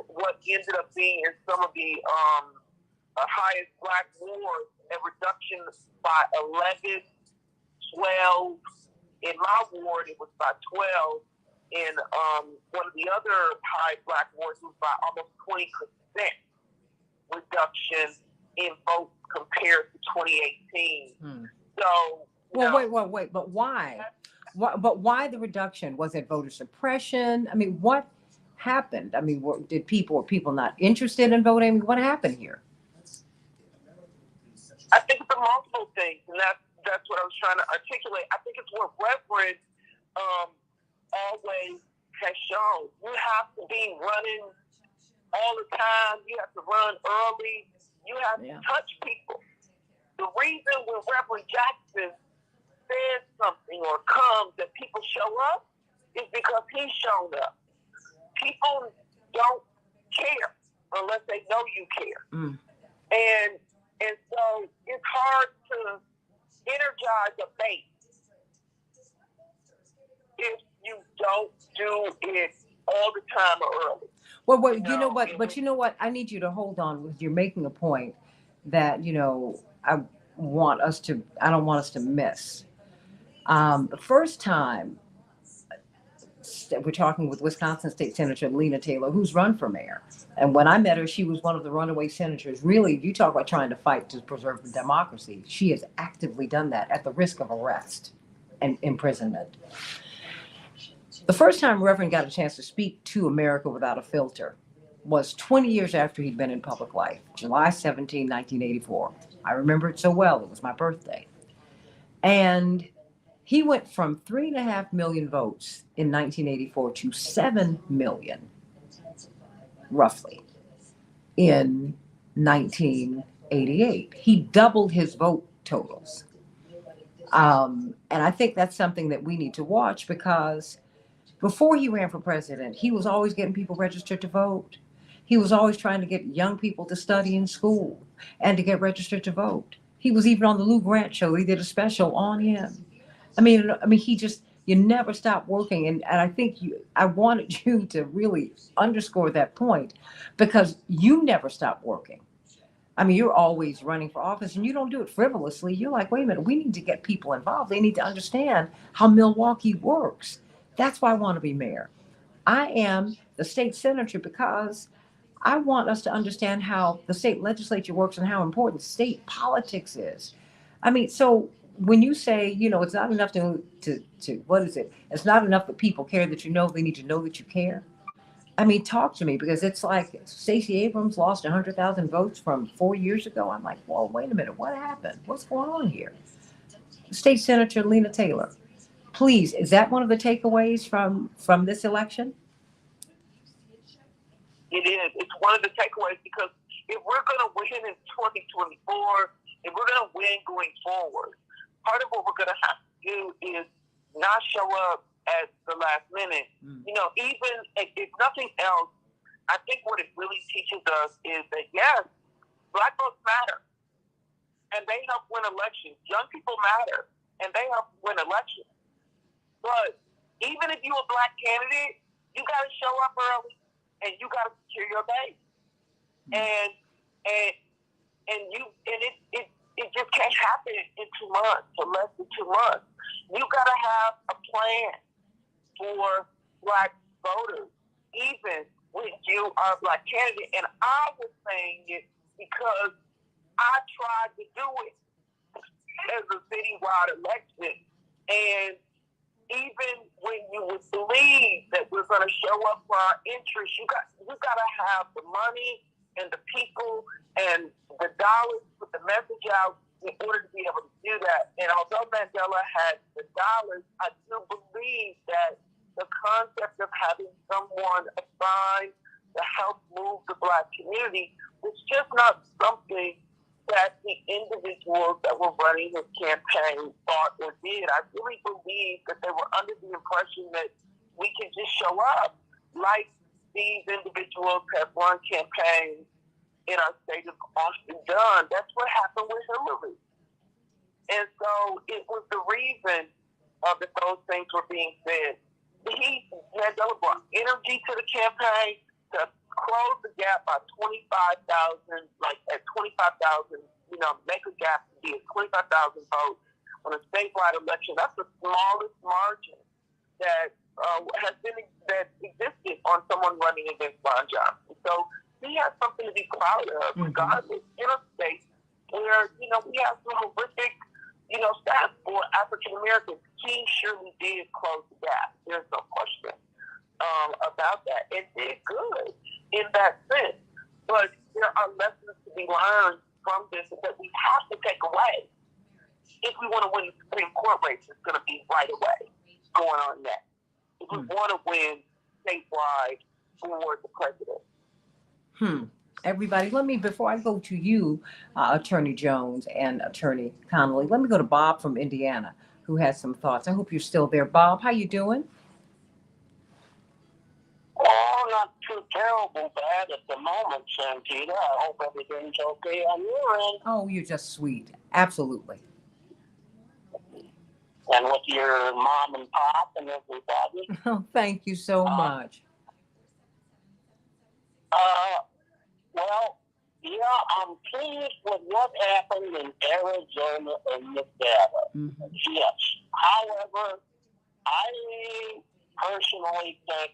what ended up being some of the highest black wars, a reduction by 11, 12. In my ward, it was by 12. In one of the other high black wards, it was by almost 20% reduction in votes compared to 2018. So, wait. But why? But why the reduction? Was it voter suppression? I mean, what happened? I mean, were people not interested in voting? What happened here? I think it's a multiple things, and that's what I was trying to articulate. I think it's what Reverend always has shown. You have to be running all the time. You have to run early. You have to touch people. The reason when Reverend Jackson says something or comes that people show up is because he's shown up. People don't care unless they know you care. And so it's hard to energize a base if you don't do it all the time or early. Well, you know what? But you know what? I need you to hold on because you're making a point that, I don't want us to miss. The first time we're talking with Wisconsin State Senator Lena Taylor, who's run for mayor. And when I met her, she was one of the runaway senators. Really, you talk about trying to fight to preserve the democracy. She has actively done that at the risk of arrest and imprisonment. The first time Reverend got a chance to speak to America without a filter was 20 years after he'd been in public life, July 17, 1984. I remember it so well. It was my birthday. And he went from 3.5 million votes in 1984 to 7 million, roughly, in 1988. He doubled his vote totals. And I think that's something that we need to watch because before he ran for president, he was always getting people registered to vote. He was always trying to get young people to study in school and to get registered to vote. He was even on the Lou Grant show. They did a special on him. I mean, you never stop working. And I think I wanted you to really underscore that point because you never stop working. I mean, you're always running for office and you don't do it frivolously. You're like, wait a minute, we need to get people involved. They need to understand how Milwaukee works. That's why I want to be mayor. I am the state senator because I want us to understand how the state legislature works and how important state politics is. I mean, so when you say, it's not enough to what is it? It's not enough that people care that they need to know that you care. I mean, talk to me because it's like Stacey Abrams lost 100,000 votes from 4 years ago. I'm like, well, wait a minute. What happened? What's going on here? State Senator Lena Taylor, please, is that one of the takeaways from this election? It is. It's one of the takeaways because if we're going to win in 2024, if we're going to win going forward, part of what we're going to have to do is not show up at the last minute. Even if nothing else, I think what it really teaches us is that, yes, Black folks matter, and they help win elections. Young people matter, and they help win elections. But even if you're a Black candidate, you got to show up early, and you got to secure your base. And it just can't happen in 2 months or less than 2 months. You got to have a plan for Black voters, even when you are a Black candidate. And I was saying it because I tried to do it as a citywide election. And even when you would believe that we're going to show up for our interests, you got to have the money and the people and the dollars to put the message out in order to be able to do that. And although Mandela had the dollars, I do believe that the concept of having someone assigned to help move the Black community was just not something that the individuals that were running his campaign thought or did. I really believe that they were under the impression that we can just show up like these individuals have run campaigns in our state of often done. That's what happened with Hillary. And so it was the reason that those things were being said. Mandela brought energy to the campaign to close the gap by 25,000, like at 25,000, make a gap to be at 25,000 votes on a statewide election. That's the smallest margin that that existed on someone running against Ron Johnson. So he has something to be proud of, regardless, in a state where, we have some horrific, stats for African Americans. He surely did close the gap. There's no question about that. And did good in that sense. But there are lessons to be learned from this that we have to take away. If we want to win the Supreme Court race, it's going to be right away going on next. If we want to win statewide for the president. Everybody, before I go to you, Attorney Jones and Attorney Connolly, let me go to Bob from Indiana, who has some thoughts. I hope you're still there. Bob, how you doing? Oh, not too terrible bad at the moment, Santita. I hope everything's okay on your end. Oh, you're just sweet. Absolutely. And with your mom and pop and everybody. Oh, thank you so much. Well, yeah, I'm pleased with what happened in Arizona and Nevada. Mm-hmm. Yes. However, I personally think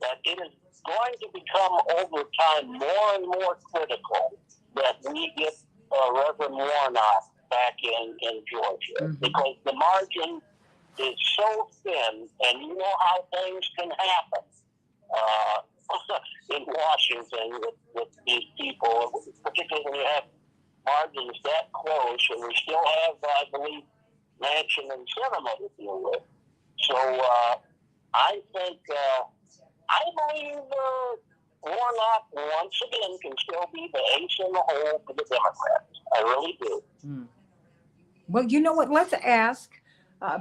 that it is going to become over time more and more critical that we get Reverend Warnock back in Georgia, Mm-hmm. because the margin is so thin, and you know how things can happen in Washington with these people, particularly when you have margins that close, and we still have, I believe, Manchin and Sinema to deal with. So I think, I believe Warnock once again can still be the ace in the hole for the Democrats. I really do. Mm. Well, you know what? Let's ask,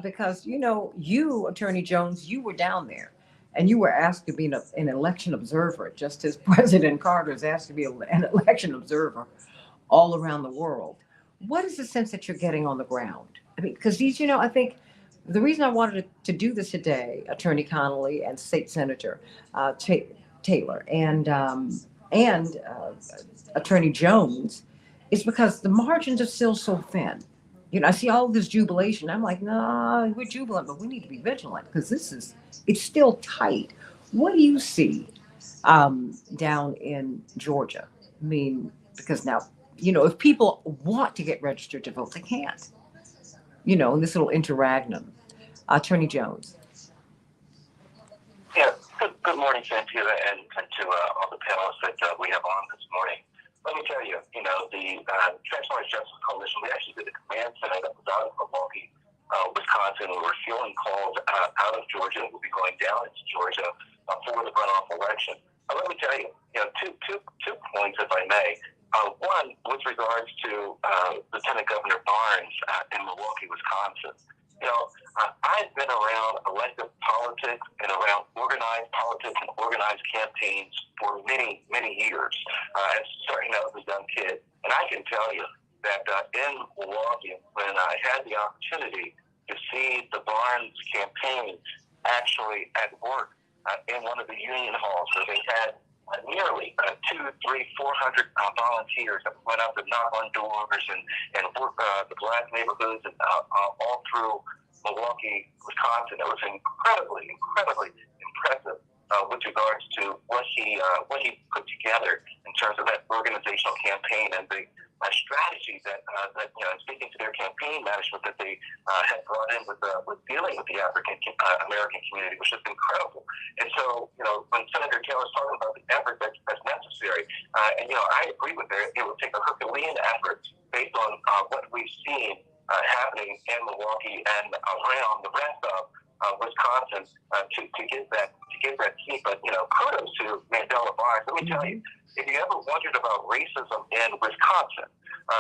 because, you, Attorney Jones, you were down there and you were asked to be an election observer, just as President Carter is asked to be an election observer all around the world. What is the sense that you're getting on the ground? I mean, because these, I think the reason I wanted to do this today, Attorney Connolly and State Senator Taylor and Attorney Jones, is because the margins are still so thin. I see all this jubilation. I'm like, nah, we're jubilant, but we need to be vigilant because it's still tight. What do you see down in Georgia? I mean, because now, if people want to get registered to vote, they can't. In this little interregnum. Attorney Jones. Yeah, good morning, Santita, and to all the panelists that we have on this morning. Let me tell you, the Transformers Justice Coalition, we actually did a command center that was out of Milwaukee, Wisconsin. We were fielding calls out of Georgia. We'll be going down into Georgia for the runoff election. Let me tell you, two points, if I may. One, with regards to Lieutenant Governor Barnes in Milwaukee, Wisconsin. I've been around elective politics and around organized politics and organized campaigns for many, many years, as starting out as a young kid. And I can tell you that in Milwaukee, when I had the opportunity to see the Barnes campaign actually at work in one of the union halls, where they had nearly 200, 300, 400 volunteers that went up and knock on doors and work the black neighborhoods and all through Milwaukee, Wisconsin. It was incredibly impressive with regards to what he put together in terms of that organizational campaign and the strategy that speaking to their campaign management that they had brought in with dealing with the African American community, which is incredible. And so, when Senator Taylor's talking about the effort that's necessary, I agree with her. It will take a Herculean effort based on what we've seen happening in Milwaukee and around the rest of Wisconsin to get that key. But kudos to Mandela Barnes. Let me tell you, if you ever wondered about racism in Wisconsin,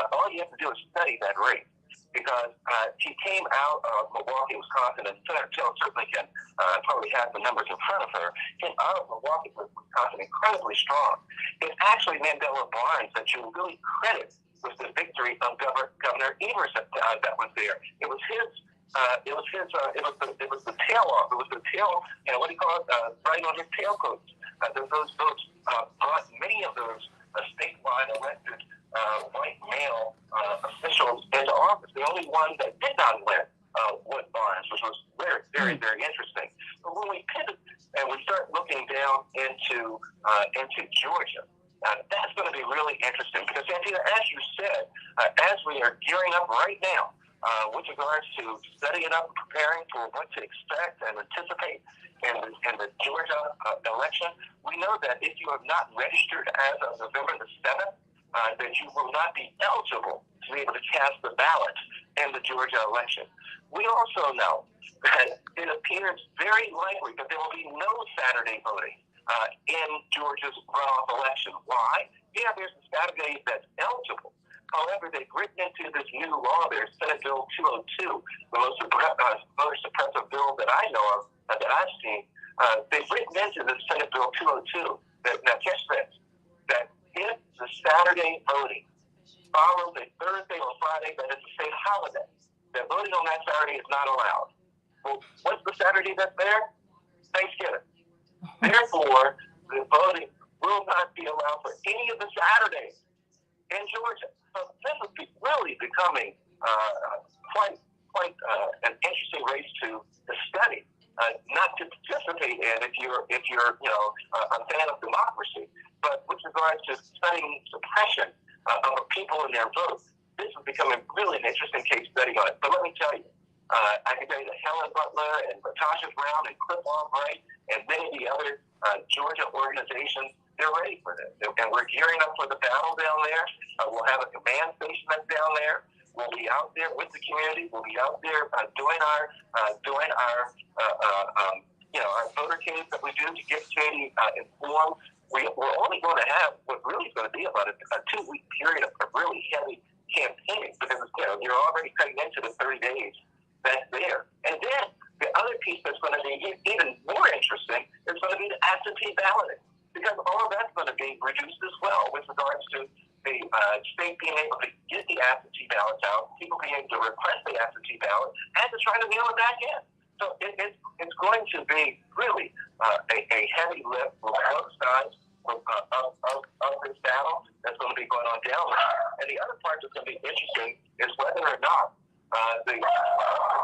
all you have to do is study that race. Because she came out of Milwaukee, Wisconsin, and Senator Taylor certainly can probably have the numbers in front of her, came out of Milwaukee, Wisconsin incredibly strong. It's actually Mandela Barnes that you really credit with the victory of Governor Evers that was there. It was the tail off. It was the tail, what do you call it? Right on his tailcoats. Those brought many of those statewide elected white male officials into office. The only one that did not win was Barnes, which was very, very, very interesting. But when we pivot and we start looking down into Georgia, that's going to be really interesting because, Santita, as you said, as we are gearing up right now with regards to studying up and preparing for what to expect and anticipate in the Georgia election, we know that if you have not registered as of November the 7th, that you will not be eligible to be able to cast the ballot in the Georgia election. We also know that it appears very likely that there will be no Saturday voting in Georgia's runoff election. Why? Yeah, there's a Saturday that's eligible. However, they've written into this new law there, Senate Bill 202, the most voter suppressive bill that I know of, that I've seen. They've written into this Senate Bill 202 now catch this, that if the Saturday voting follows a Thursday or Friday that is a state holiday, that voting on that Saturday is not allowed. Well, what's the Saturday that's there? Thanksgiving. Therefore, the voting will not be allowed for any of the Saturdays in Georgia. So this is really becoming quite an interesting race to study, not to participate in if you're a fan of democracy, but with regards to studying suppression of people and their votes. This is becoming really an interesting case study on it. But let me tell you, I can tell you that Helen Butler and Latasha Brown and Cliff Albright and many of the other Georgia organizations, they're ready for this. And we're gearing up for the battle down there. We'll have a command station that's down there. We'll be out there with the community. We'll be out there doing our voter case that we do to get the community informed. We're only going to have what really is going to be about a 2-week period of really heavy campaigning, because you're already cutting into the 30 days that's there. And then the other piece that's going to be even more interesting is going to be the absentee balloting, because all of that's going to be reduced as well with regards to the state being able to get the absentee ballots out, people being able to request the absentee ballot, and to try to nail it back in. So it's going to be really a heavy lift for both sides of this battle that's going to be going on down there. And the other part that's going to be interesting is whether or not the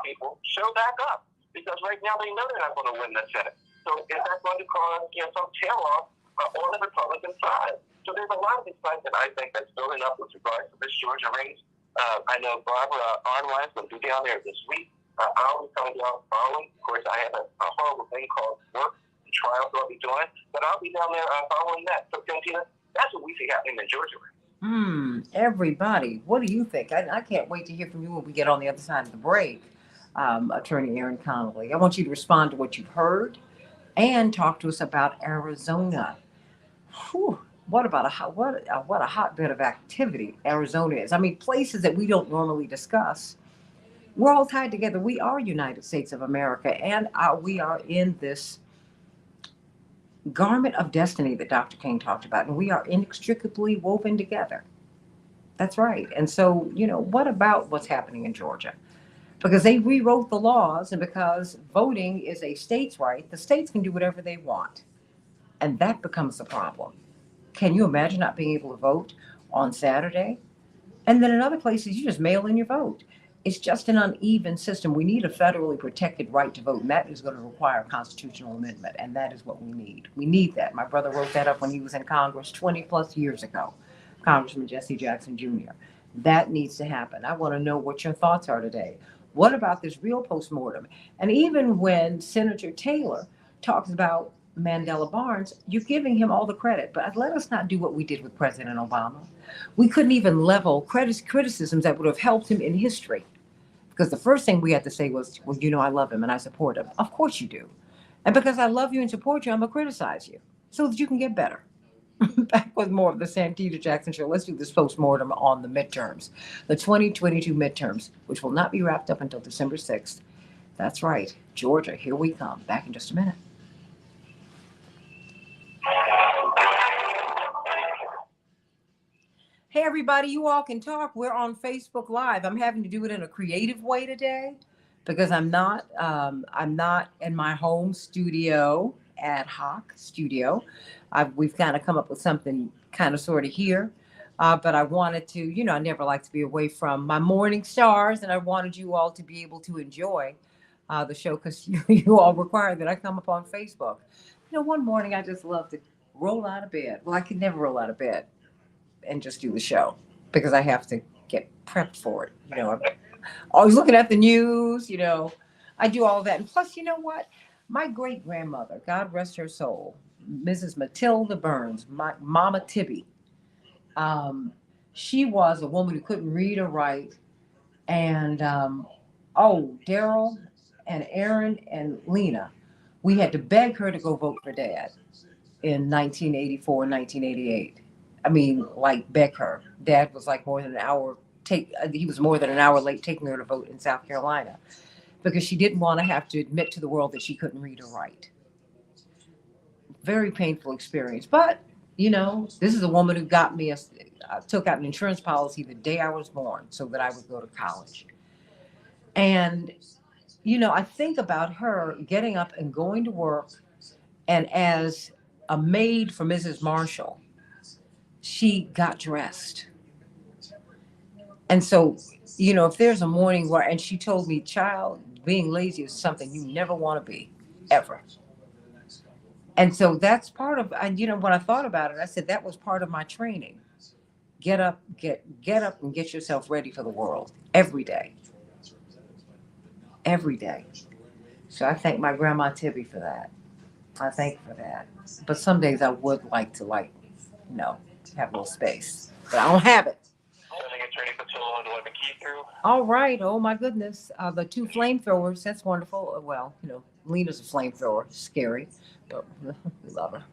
people show back up, because right now they know they're not going to win the Senate. So is that going to cause some tail off on the Republican side? So there's a lot of excitement, I think, that's building up with regards to this Georgia race. I know Barbara Arnwine will be down there this week. I'll be coming down following. Of course, I have a horrible thing called work and trials I'll be doing, but I'll be down there following that. So, Santita, that's what we see happening in Georgia. Everybody, what do you think? I can't wait to hear from you when we get on the other side of the break, Attorney Aaron Connolly. I want you to respond to what you've heard and talk to us about Arizona. Whew. What a hotbed of activity Arizona is. I mean, places that we don't normally discuss. We're all tied together. We are United States of America, and we are in this garment of destiny that Dr. King talked about, and we are inextricably woven together. That's right. And so, what about what's happening in Georgia? Because they rewrote the laws, and because voting is a state's right, the states can do whatever they want. And that becomes the problem. Can you imagine not being able to vote on Saturday? And then in other places, you just mail in your vote. It's just an uneven system. We need a federally protected right to vote, and that is going to require a constitutional amendment, and that is what we need. We need that. My brother wrote that up when he was in Congress 20 plus years ago, Congressman Jesse Jackson Jr. That needs to happen. I want to know what your thoughts are today. What about this real postmortem? And even when Senator Taylor talks about Mandela Barnes, you're giving him all the credit, but let us not do what we did with President Obama. We couldn't even level criticisms that would have helped him in history, because the first thing we had to say was, well, I love him and I support him. Of course you do. And because I love you and support you, I'm going to criticize you so that you can get better. Back with more of the Santita Jackson Show. Let's do this postmortem on the midterms, the 2022 midterms, which will not be wrapped up until December 6th. That's right. Georgia, here we come. Back in just a minute. Hey, everybody, you all can talk. We're on Facebook Live. I'm having to do it in a creative way today because I'm not in my home studio, ad hoc studio. We've kind of come up with something kind of sort of here. But I wanted to, I never like to be away from my morning stars, and I wanted you all to be able to enjoy the show because you all require that I come up on Facebook. One morning I just love to roll out of bed. Well, I could never roll out of bed and just do the show because I have to get prepped for it. I'm always looking at the news, I do all of that. And plus, you know what? My great grandmother, God rest her soul, Mrs. Matilda Burns, my Mama Tibby, she was a woman who couldn't read or write. And, Daryl and Aaron and Lena, we had to beg her to go vote for Dad in 1984, 1988. I mean, beg her. Dad was more than an hour he was more than an hour late taking her to vote in South Carolina because she didn't want to have to admit to the world that she couldn't read or write. very painful experience. But, this is a woman who got me took out an insurance policy the day I was born so that I would go to college. And, I think about her getting up and going to work, and as a maid for Mrs. Marshall, she got dressed. And so, if there's a morning where, and she told me, child, being lazy is something you never want to be, ever. And so that's part of, and when I thought about it, I said that was part of my training. Get up, get up and get yourself ready for the world every day. Every day. So I thank my grandma Tibby for that. I thank her for that. But some days I would like to have a little space. But I don't have it. All right. Oh my goodness. The two flamethrowers. That's wonderful. Well, Lena's a flamethrower. Scary, but we love her.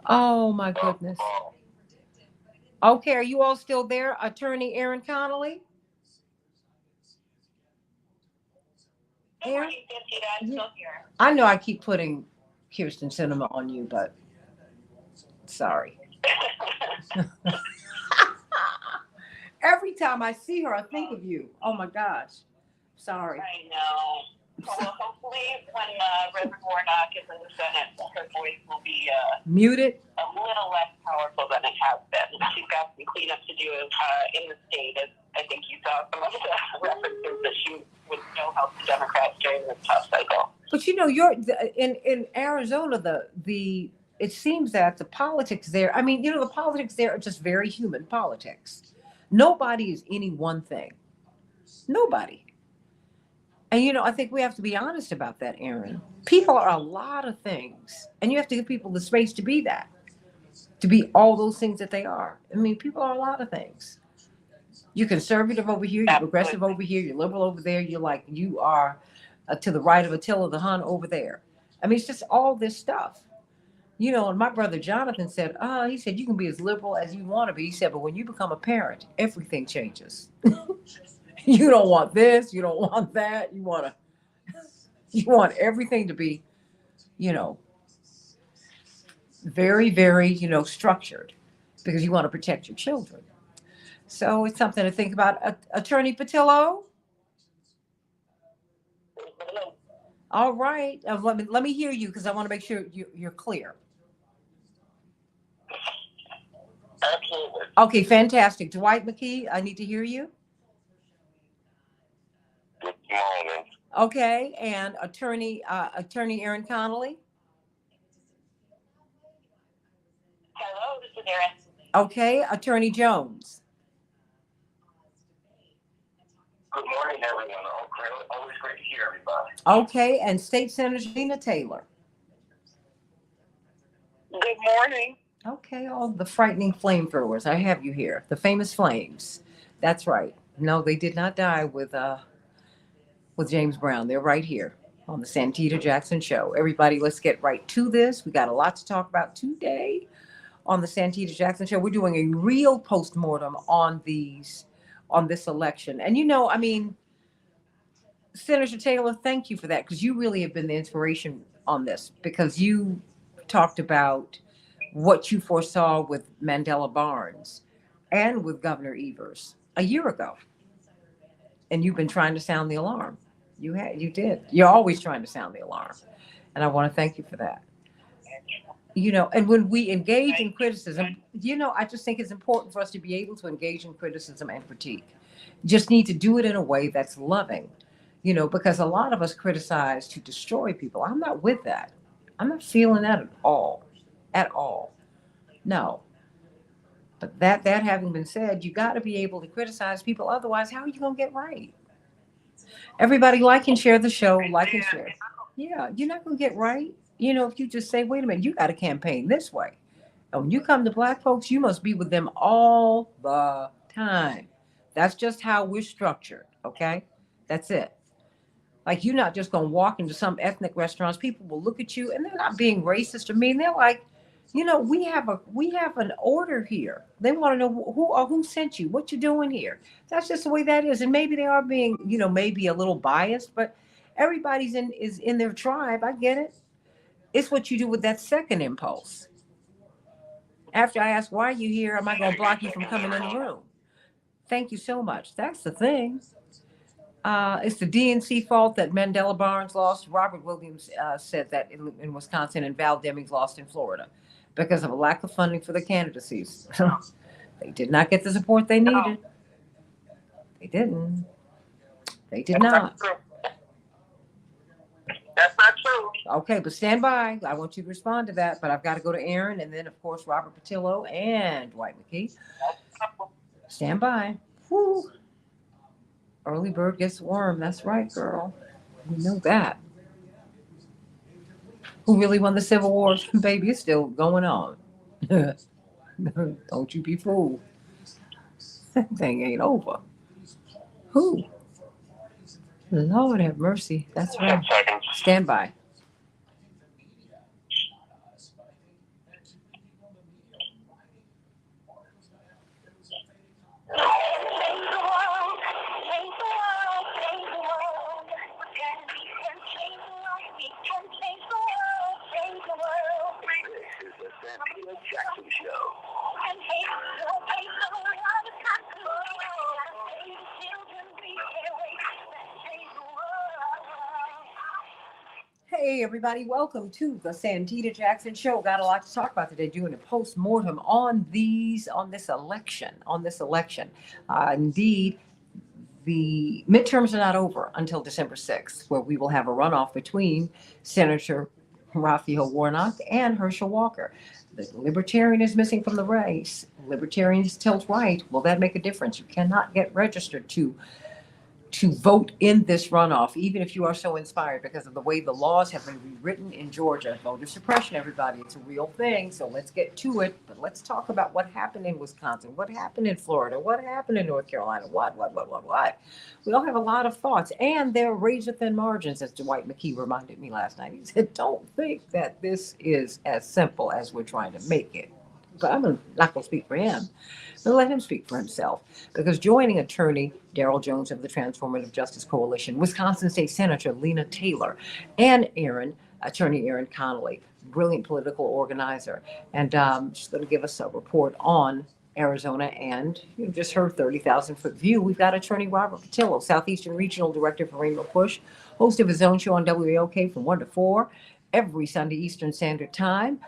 Oh my goodness. Okay, are you all still there, Attorney Aaron Connolly? Aaron? I'm still here. I know I keep putting Kirsten Cinema on you, but sorry. Every time I see her, I think of you. Oh my gosh. Sorry. I know. Well, hopefully when Reverend Warnock is in the Senate, her voice will be muted. A little less powerful than it has been. She's got some cleanup to do in the state. As I think you saw some of the references that she would still help the Democrats during this tough cycle. But you're in Arizona. It seems that the politics there. I mean, the politics there are just very human politics. Nobody is any one thing. Nobody. And, I think we have to be honest about that, Aaron. People are a lot of things. And you have to give people the space to be that, to be all those things that they are. I mean, people are a lot of things. You're conservative over here, you're progressive over here, you're liberal over there, you are to the right of Attila the Hun over there. I mean, it's just all this stuff. And my brother Jonathan said, he said, you can be as liberal as you want to be. He said, but when you become a parent, everything changes. You don't want this, you don't want that. You want everything to be, very, very, structured, because you want to protect your children. So it's something to think about. Attorney Patillo? All right. Let me hear you, because I want to make sure you're clear. Absolutely. Okay, fantastic. Dwight McKee, I need to hear you. Good morning. Okay, and Attorney Aaron Connolly. Hello, this is Aaron. Okay, Attorney Jones. Good morning, everyone. Always great to hear everybody. Okay, and State Senator Lena Taylor. Good morning. Okay, all the frightening flamethrowers. I have you here. The famous flames. That's right. No, they did not die with James Brown. They're right here on the Santita Jackson Show. Everybody, let's get right to this. We got a lot to talk about today on the Santita Jackson Show. We're doing a real postmortem on this election. And Senator Taylor, thank you for that, because you really have been the inspiration on this, because you talked about what you foresaw with Mandela Barnes and with Governor Evers a year ago. And you've been trying to sound the alarm. You did. You're always trying to sound the alarm. And I want to thank you for that. And when we engage in criticism, I just think it's important for us to be able to engage in criticism and critique. Just need to do it in a way that's loving, because a lot of us criticize to destroy people. I'm not with that. I'm not feeling that at all. At all. No. But that having been said, you got to be able to criticize people. Otherwise, how are you going to get right? Everybody like and share the show. Like and share. Yeah, you're not going to get right. If you just say, wait a minute, you got to campaign this way. And when you come to Black folks, you must be with them all the time. That's just how we're structured. Okay. That's it. Like, you're not just going to walk into some ethnic restaurants. People will look at you, and they're not being racist or mean. They're like, we have an order here. They want to know who sent you, what you're doing here. That's just the way that is. And maybe they are being, maybe a little biased, but Everybody's is in their tribe. I get it. It's what you do with that second impulse. After I ask, why are you here? Am I going to block you from coming in the room? Thank you so much. That's the thing. It's the DNC fault that Mandela Barnes lost. Robert Williams said that in Wisconsin, and Val Demings lost in Florida because of a lack of funding for the candidacies. They did not get the support they needed. They didn't. They did not. That's not true. Okay, but stand by. I want you to respond to that. But I've got to go to Aaron, and then, of course, Robert Patillo and Dwight McKee. Stand by. Whew. Early bird gets the worm. That's right, girl. We know that. Who really won the Civil War? Baby, it's still going on. Don't you be fooled. That thing ain't over. Who? Lord have mercy. That's right. Stand by. Jackson Show. Hey, everybody. Welcome to the Santita Jackson Show. Got a lot to talk about today, doing a post-mortem on this election. Indeed, the midterms are not over until December 6th, where we will have a runoff between Senator Raphael Warnock and Herschel Walker. The Libertarian is missing from the race. Libertarians tilt right. Will that make a difference? You cannot get registered to vote in this runoff, even if you are so inspired, because of the way the laws have been rewritten in Georgia. Voter suppression, everybody, it's a real thing. So let's get to it. But let's talk about what happened in Wisconsin, what happened in Florida, what happened in North Carolina, what. We all have a lot of thoughts, and they're razor thin margins, as Dwight McKee reminded me last night. He said, don't think that this is as simple as we're trying to make it. But I'm not going to speak for him. But let him speak for himself. Because joining attorney Darrell Jones of the Transformative Justice Coalition, Wisconsin State Senator Lena Taylor, and attorney Aaron Connolly, brilliant political organizer. And she's going to give us a report on Arizona, and you just heard 30,000-foot view. We've got attorney Robert Patillo, Southeastern Regional Director for Rainbow Push, host of his own show on WAOK from 1 to 4 every Sunday Eastern Standard Time.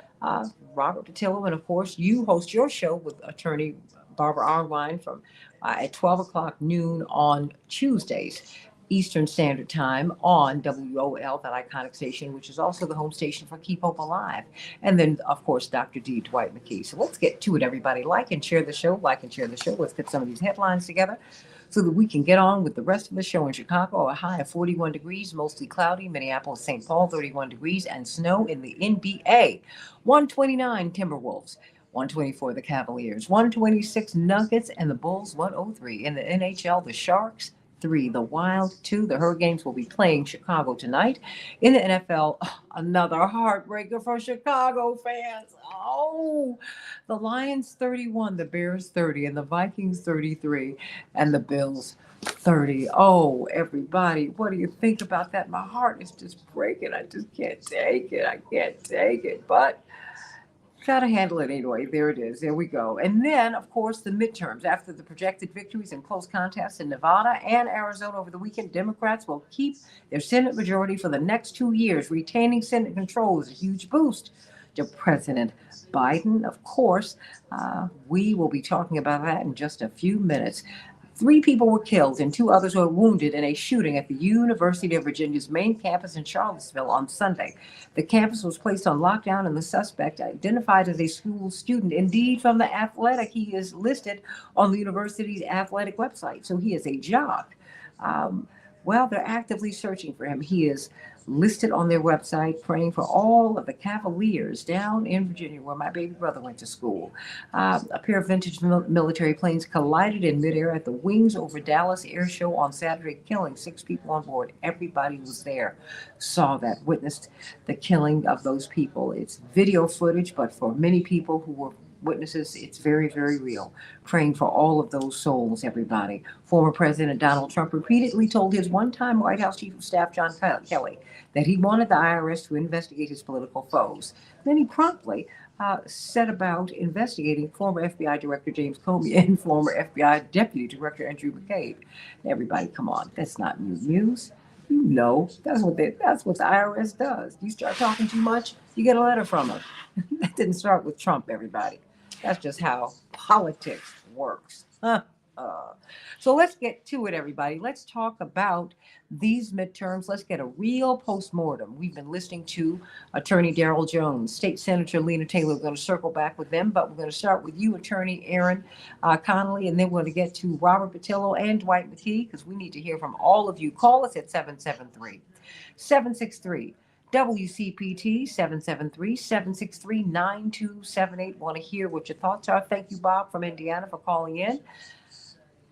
Robert Patillo, and of course, you host your show with attorney Barbara Arwine from at 12 o'clock noon on Tuesdays, Eastern Standard Time on WOL, that iconic station, which is also the home station for Keep Hope Alive. And then, of course, Dr. D. Dwight McKee. So let's get to it, everybody. Like and share the show. Let's get some of these headlines together so that we can get on with the rest of the show. In Chicago, a high of 41 degrees, mostly cloudy. Minneapolis, St. Paul, 31 degrees, and snow in the NBA. 129 Timberwolves, 124 the Cavaliers, 126 Nuggets, and the Bulls, 103. In the NHL, the Sharks, 3, the Wild, 2. The Hurricanes will be playing Chicago tonight. In the NFL, another heartbreaker for Chicago fans. Oh, the Lions 31, the Bears 30, and the Vikings 33, and the Bills 30. Oh, everybody, what do you think about that? My heart is just breaking. I just can't take it. But got to handle it anyway. There it is. There we go. And then, of course, the midterms. After the projected victories in close contests in Nevada and Arizona over the weekend, Democrats will keep their Senate majority for the next 2 years. Retaining Senate control is a huge boost to President Biden. Of course, we will be talking about that in just a few minutes. 3 people were killed and 2 others were wounded in a shooting at the University of Virginia's main campus in Charlottesville on Sunday. The campus was placed on lockdown, and the suspect, identified as a school student, indeed from the athletic, he is listed on the university's athletic website. So he is a jock. Well, they're actively searching for him. He is listed on their website, praying for all of the Cavaliers down in Virginia, where my baby brother went to school. A pair of vintage military planes collided in midair at the Wings over Dallas Air Show on Saturday, killing 6 people on board. Everybody was there, saw that, witnessed the killing of those people. It's video footage, but for many people who were Witnesses, it's very, very real. Praying for all of those souls, everybody. Former President Donald Trump repeatedly told his one-time White House Chief of Staff John Kelly that he wanted the IRS to investigate his political foes. Then he promptly set about investigating former FBI Director James Comey and former FBI Deputy Director Andrew McCabe. Everybody, come on, that's not news. You know, that's what the IRS does. You start talking too much, you get a letter from them. That didn't start with Trump, everybody. That's just how politics works. So let's get to it, everybody. Let's talk about these midterms. Let's get a real postmortem. We've been listening to Attorney Darrell Jones, State Senator Lena Taylor. We're going to circle back with them, but we're going to start with you, Attorney Aaron Connolly, and then we're going to get to Robert Patillo and Dwight McKee because we need to hear from all of you. Call us at 773-763. WCPT 773-763-9278. Want to hear what your thoughts are. Thank you, Bob from Indiana, for calling in.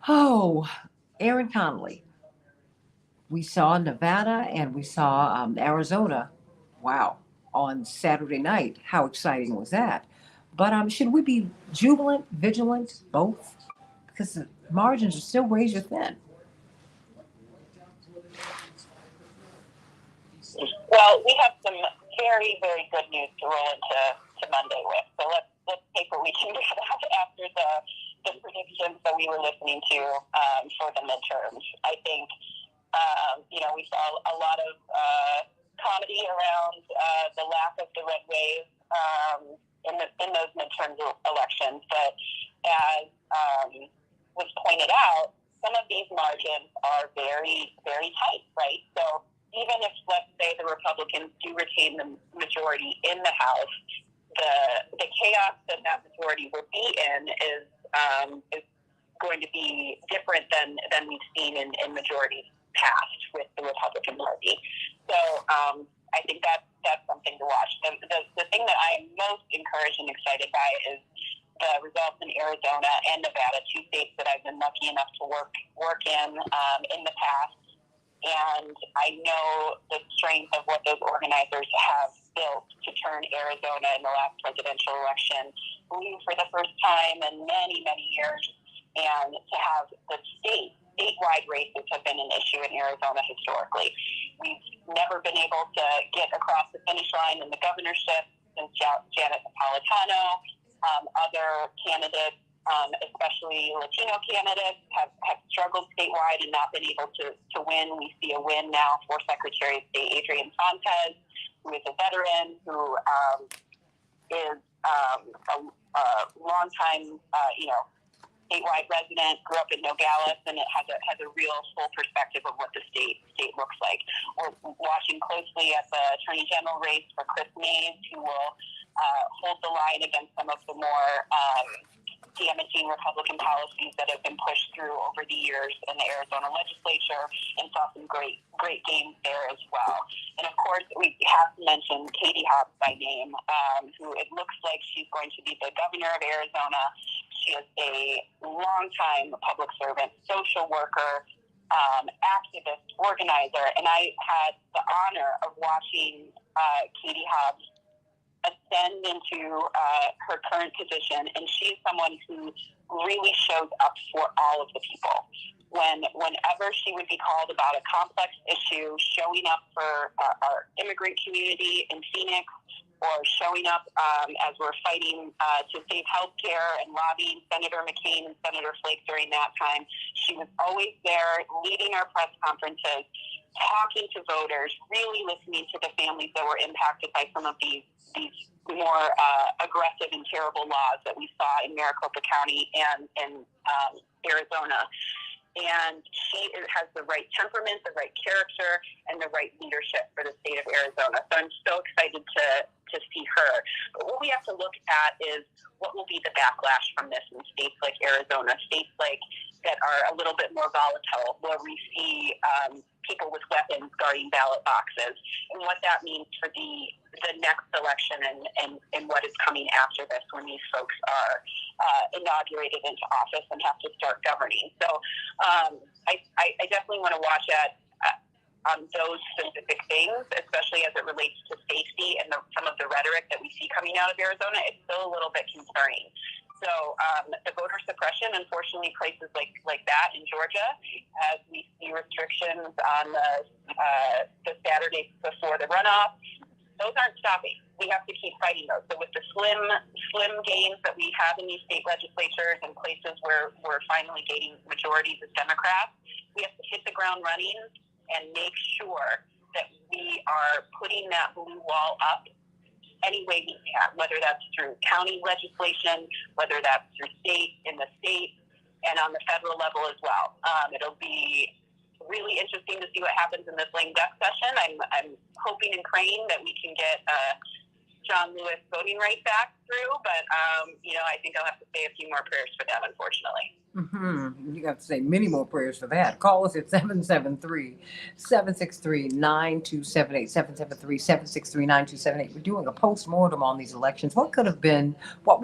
Oh, Aaron Connolly. We saw Nevada and we saw Arizona. Wow. On Saturday night. How exciting was that? But should we be jubilant, vigilant, both? Because the margins are still razor thin. Well, we have some very, very good news to roll into Monday with. So let's take what we can get out after the predictions that we were listening to for the midterms. I think, we saw a lot of comedy around the lack of the red wave in those midterm elections. But as was pointed out, some of these margins are very, very tight, right? So even if, let's say, the Republicans do retain the majority in the House, the chaos that majority will be in is going to be different than we've seen in majorities past with the Republican Party. So I think that's something to watch. The thing that I am most encouraged and excited by is the results in Arizona and Nevada, two states that I've been lucky enough to work in the past. And I know the strength of what those organizers have built to turn Arizona in the last presidential election blue for the first time in many, many years. And to have the statewide races have been an issue in Arizona historically. We've never been able to get across the finish line in the governorship since Janet Napolitano. Other candidates, especially Latino candidates, have struggled statewide and not been able to win. We see a win now for Secretary of State Adrian Fontes, who is a veteran, who is a longtime, statewide resident, grew up in Nogales, and it has a real full perspective of what the state looks like. We're watching closely at the Attorney General race for Chris Mays, who will hold the line against some of the more damaging Republican policies that have been pushed through over the years in the Arizona legislature, and saw some great gains there as well. And of course, we have to mention Katie Hobbs by name, who it looks like she's going to be the governor of Arizona. She is a longtime public servant, social worker, activist, organizer, and I had the honor of watching Katie Hobbs ascend into her current position, and she's someone who really shows up for all of the people. Whenever she would be called about a complex issue, showing up for our immigrant community in Phoenix, or showing up as we're fighting to save health care and lobbying Senator McCain and Senator Flake during that time, she was always there leading our press conferences, talking to voters, really listening to the families that were impacted by some of these more aggressive and terrible laws that we saw in Maricopa County and in Arizona. And she has the right temperament, the right character, and the right leadership for the state of Arizona. So I'm so excited to see her. But what we have to look at is what will be the backlash from this in states like Arizona, states like that are a little bit more volatile, where we see people with weapons guarding ballot boxes, and what that means for the next election and what is coming after this when these folks are inaugurated into office and have to start governing. So I definitely want to watch at on those specific things, especially as it relates to safety and some of the rhetoric that we see coming out of Arizona, it's still a little bit concerning. So the voter suppression, unfortunately, places like that in Georgia, as we see restrictions on the Saturday before the runoff, those aren't stopping. We have to keep fighting those. So with the slim gains that we have in these state legislatures and places where we're finally gaining majorities as Democrats, we have to hit the ground running and make sure that we are putting that blue wall up any way we can, whether that's through county legislation, whether that's through in the state, and on the federal level as well. It'll be really interesting to see what happens in this lame duck session. I'm hoping and praying that we can get John Lewis voting rights back through, but I think I'll have to say a few more prayers for that, unfortunately. You have to say many more prayers for that. Call us at 773-763-9278, 773-763-9278. We're doing a postmortem on these elections. What could have been, what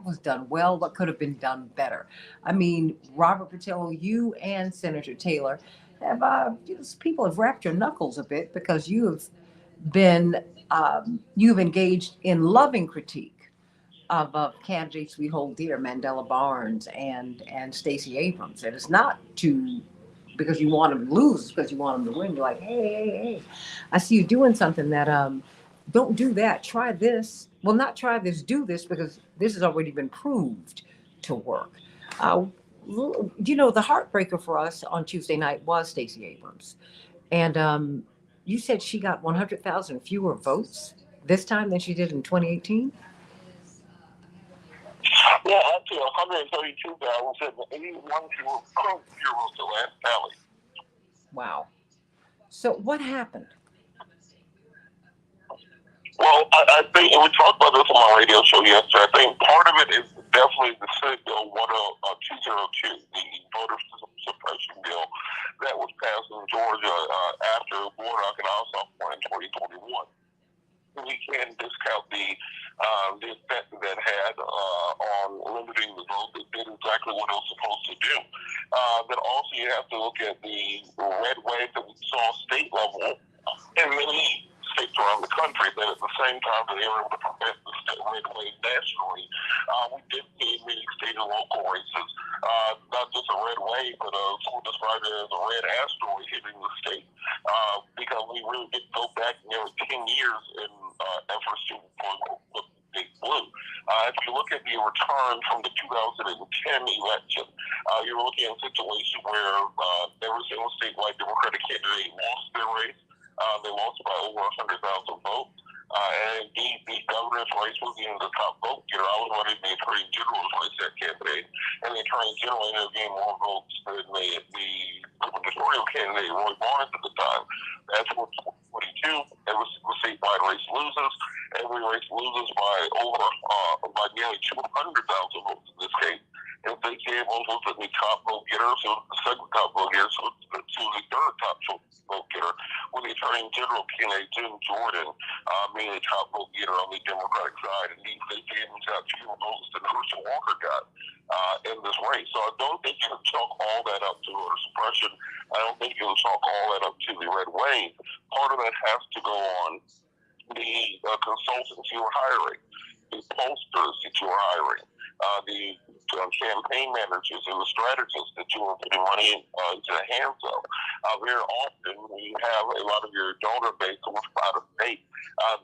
was done well, what could have been done better? I mean, Robert Patillo, you and Senator Taylor have, people have wrapped your knuckles a bit because you've engaged in loving critique of candidates we hold dear, Mandela Barnes and Stacey Abrams. And it's not because you want them to lose, it's because you want them to win. You're like, hey, I see you doing something that, don't do that. Try this. Well, not try this, do this, because this has already been proved to work. The heartbreaker for us on Tuesday night was Stacey Abrams. And you said she got 100,000 fewer votes this time than she did in 2018? Yeah, actually 132,081 fewer votes the last tally. Wow. So what happened? Well, I think, and we talked about this on my radio show yesterday, I think part of it is definitely the Senate Bill 202, the voter suppression bill that was passed in Georgia after Warnock and Ossoff won in 2021. We can't discount the effect that had on limiting the vote. It did exactly what it was supposed to do. But also you have to look at the red wave that we saw state level in many states around the country, that at the same time that they were able to prevent the red wave nationally, we did see many state and local races, not just a red wave, but someone described it as a red asteroid hitting the state, because we really did go back nearly 10 years in efforts to look big blue. If you look at the return from the 2010 election, you're looking at a situation where every single statewide Democratic candidate lost their race. They lost by over 100,000 votes. And indeed, the governor's race was in the top vote getter. I was running the Attorney General's race that candidate, and the Attorney General ended up getting more votes than the gubernatorial candidate, Roy Barnes, at the time. That's what 2022, every statewide race loses. Every race loses by nearly 200,000 votes in this case. And Stacey Abrams was the top vote getter, so the second top vote getter, so the third top vote getter, with the Attorney General candidate Jim Jordan being the top vote getter on the Democratic side. And Stacey Abrams got fewer votes than Herschel Walker got in this race. So I don't think you can chalk all that up to voter suppression. I don't think you can chalk all that up to the red wave. Part of that has to go on the consultants you were hiring, the posters that you were hiring, the campaign managers and the strategists that you were putting money into the hands of. Very often, when you have a lot of your donor base who are out of state,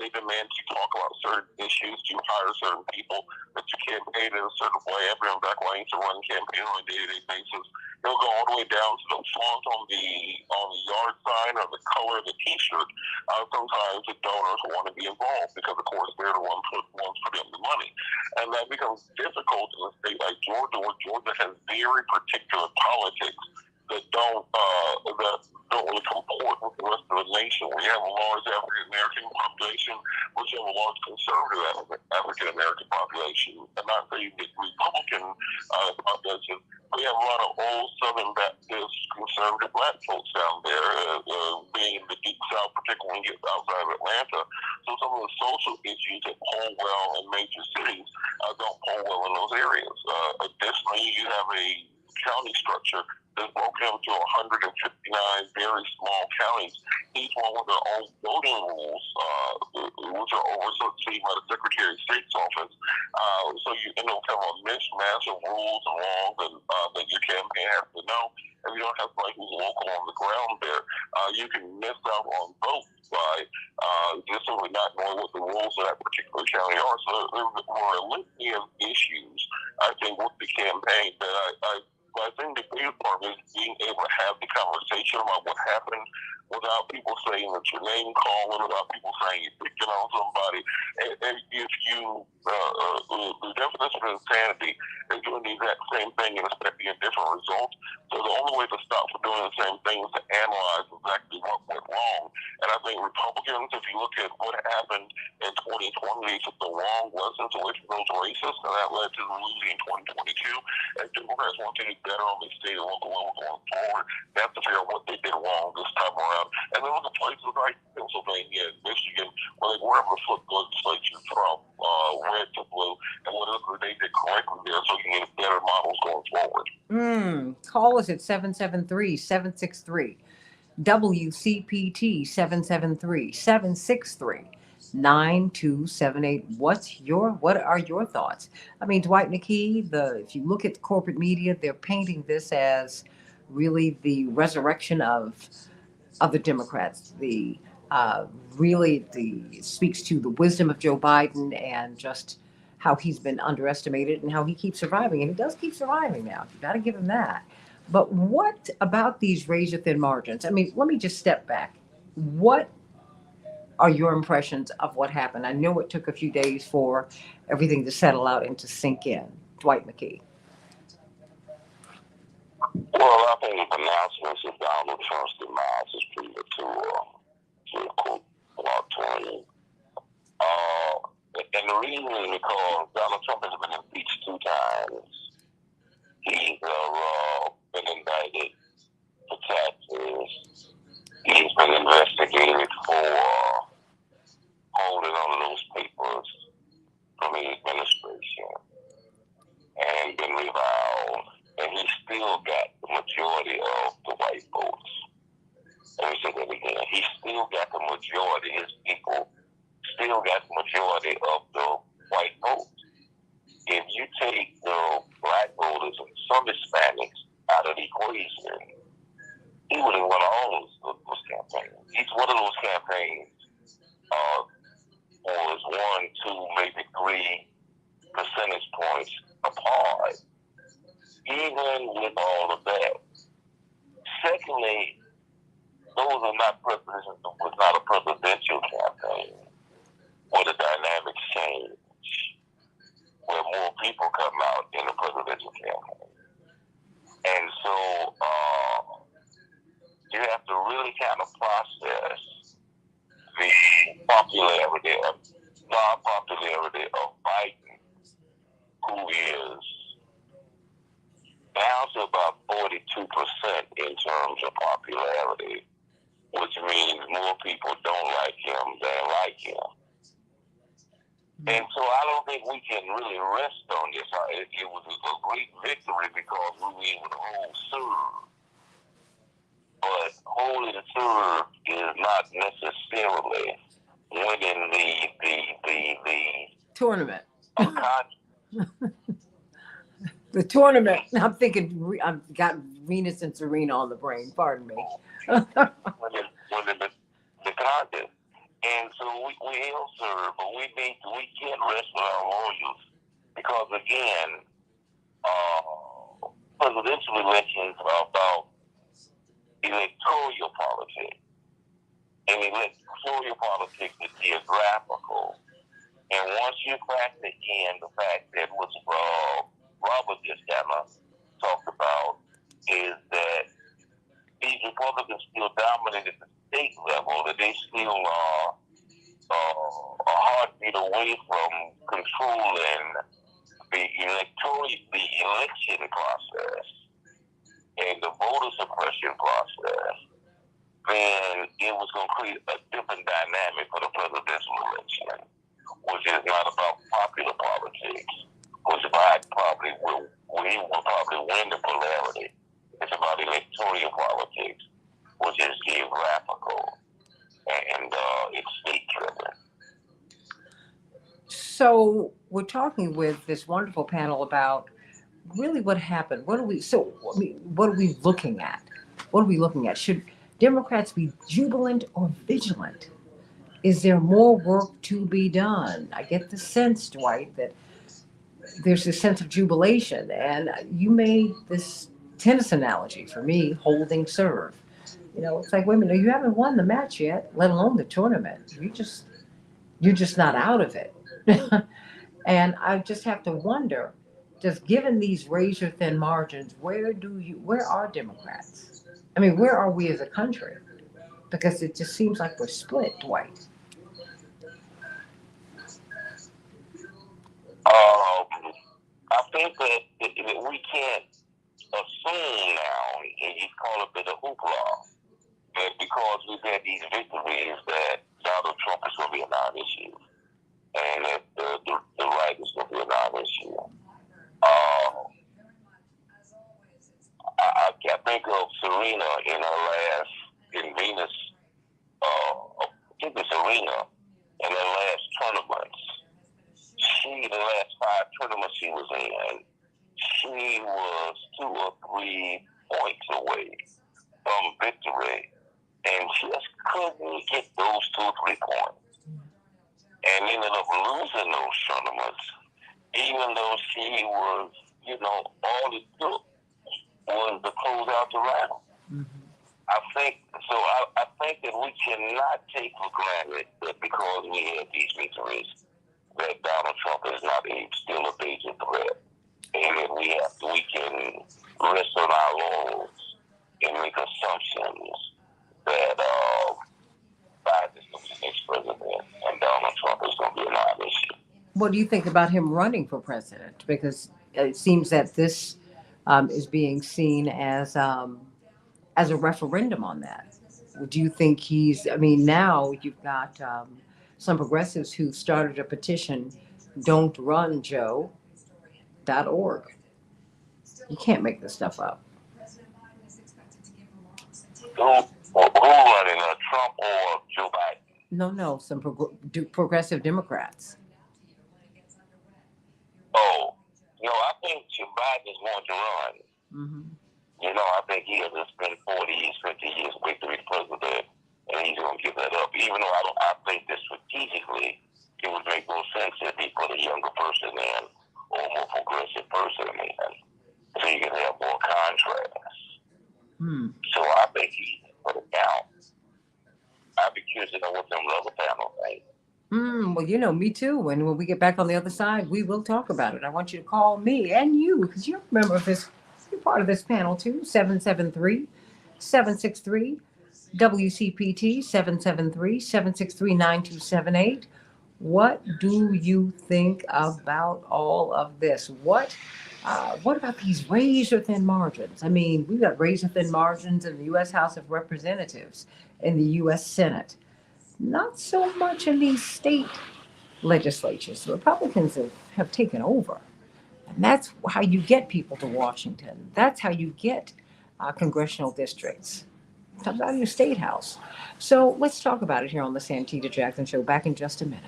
they demand to talk about certain issues, to hire certain people, that you campaign in a certain way. Everyone back when I used to run campaign on a day-to-day basis, they'll go all the way down to the font on the yard sign or the color of the T-shirt. Sometimes the donors want to be involved because, of course, they're the ones putting the money. And that becomes difficult in a state like Georgia, where Georgia has very particular politics that don't really comport with the rest of the nation. We have a large African American population, we have a large conservative African American population, and not the Republican population. We have a lot of old Southern Baptist conservative black folks down there, being in the deep South, particularly when you get outside of Atlanta. So some of the social issues that poll well in major cities don't poll well in those areas. Additionally, you have a county structure that is broken into 159 very small counties, each one with their own voting rules, which are overseen by the Secretary of State's office. So you end up having a mishmash of rules and laws that your campaign has to know. If you don't have somebody who's local on the ground there, you can miss out on votes by just simply not knowing what the rules of that particular county are. So there were a litany of issues, I think, with the campaign that I think the biggest part is being able to have the conversation about what happened without people saying that your name calling, without people saying you're picking on somebody. And if you, the definition of insanity is doing the exact same thing and expecting a different result. So the only way to stop from doing the same thing is to analyze exactly what went wrong. And I think Republicans, if you look at what happened in 2020, they took the wrong lessons away from those races, and that led to them losing in 2022. And Democrats want to do better on the state and local level going forward. They have to figure out what they did wrong this time around. And then look at places like Pennsylvania and Michigan, where they were able to flip the legislature from red to blue, and whatever they did correctly there, so you can get better models going forward. Call us at 773-763. WCPT 773-763-9278. What are your thoughts? I mean, Dwight McKee, if you look at the corporate media, they're painting this as really the resurrection of the Democrats. It speaks to the wisdom of Joe Biden and just how he's been underestimated and how he keeps surviving. And he does keep surviving now. You got to give him that. But what about these razor thin margins? I mean, let me just step back. What are your impressions of what happened? I know it took a few days for everything to settle out and to sink in. Dwight McKee. Well, I think the announcements of Donald Trump's demise is premature, to quote Mark Twain. And the reason is because Donald Trump has been impeached 2 times. He's been indicted for taxes. He's been investigated for holding on to those papers from the administration and been reviled. And he still got the majority of the white votes. Let me say that again. He still got the majority. His people still got the majority of the white votes. If you take the black voters and some Hispanics out of the equation, he would have won all those campaigns. Each one of those campaigns was 1, 2, maybe 3 percentage points apart. Even with all of that. Secondly, was not a presidential campaign where the dynamics change, where more people come out in a presidential campaign. And so you have to really kind of process the non-popularity of Biden, who is down to about 42% in terms of popularity, which means more people don't like him than like him. And so I don't think we can really rest on this. It was a great victory because we were able to hold serve. But holding serve is not necessarily winning the tournament. The tournament. I'm thinking I've got Venus and Serena on the brain. Pardon me. Winning the contest. And so we will serve, but we can't rest on our laurels because again, presidential elections are about electoral politics. And electoral politics is geographical. And once you factor in the fact that what Robert just talked about is that these Republicans still dominate at the state level, that they still are a heartbeat away from controlling the election process and the voter suppression process, then it was going to create a different dynamic for the presidential election, which is not about popular politics, which Biden probably will win the polarity. It's about electoral So we're talking with this wonderful panel about really what happened. What are we looking at? What are we looking at? Should Democrats be jubilant or vigilant? Is there more work to be done? I get the sense, Dwight, that there's this sense of jubilation. And you made this tennis analogy for me, holding serve. It's like, wait a minute, you haven't won the match yet, let alone the tournament. You're just not out of it. And I just have to wonder, just given these razor thin margins, where are Democrats? I mean, where are we as a country? Because it just seems like we're split, Dwight. I think that we can't assume now, and you call it a hoopla, that because we've had these victories that Donald Trump is going to be a non-issue, and that the right is going to be a non-issue. I think of Serena in Venus, I think it's Serena, in her last tournaments. The last 5 tournaments she was in, she was 2 or 3 points away from victory, and she just couldn't get those 2 or 3 points, and ended up losing those tournaments, even though she was, all it took was to close out the round. Mm-hmm. I think that we cannot take for granted that because we have these victories, that Donald Trump is not still a major threat, and that we can rest on our laurels and make assumptions that Biden is going to be the next president and Donald Trump is going to be a non-issue. What do you think about him running for president? Because it seems that this is being seen as a referendum on that. Do you think now you've got some progressives who started a petition, don'trunjoe.org. You can't make this stuff up. Who running, Trump or Joe Biden? No, some progressive Democrats. Oh, I think Joe Biden is going to run. Mm-hmm. I think he has to spend 40 years, 50 years waiting to be president, and he's going to give that up. Even though I think that strategically it would make more sense if he put a younger person in or a more progressive person in, so you can have more contrast. So I think he put it down. I'd be curious to know what some of the other panel think. Well, me too. And when we get back on the other side, we will talk about it. I want you to call me and you, because you're a member of this. You're part of this panel too. 773-763 WCPT 773-763-9278. What do you think about all of this? What about these razor thin margins? I mean, we've got razor thin margins in the U.S. House of Representatives, in the U.S. Senate. Not so much in these state legislatures. The Republicans have taken over. And that's how you get people to Washington. That's how you get congressional districts. It comes out of your state house. So let's talk about it here on the Santita Jackson Show. Back in just a minute.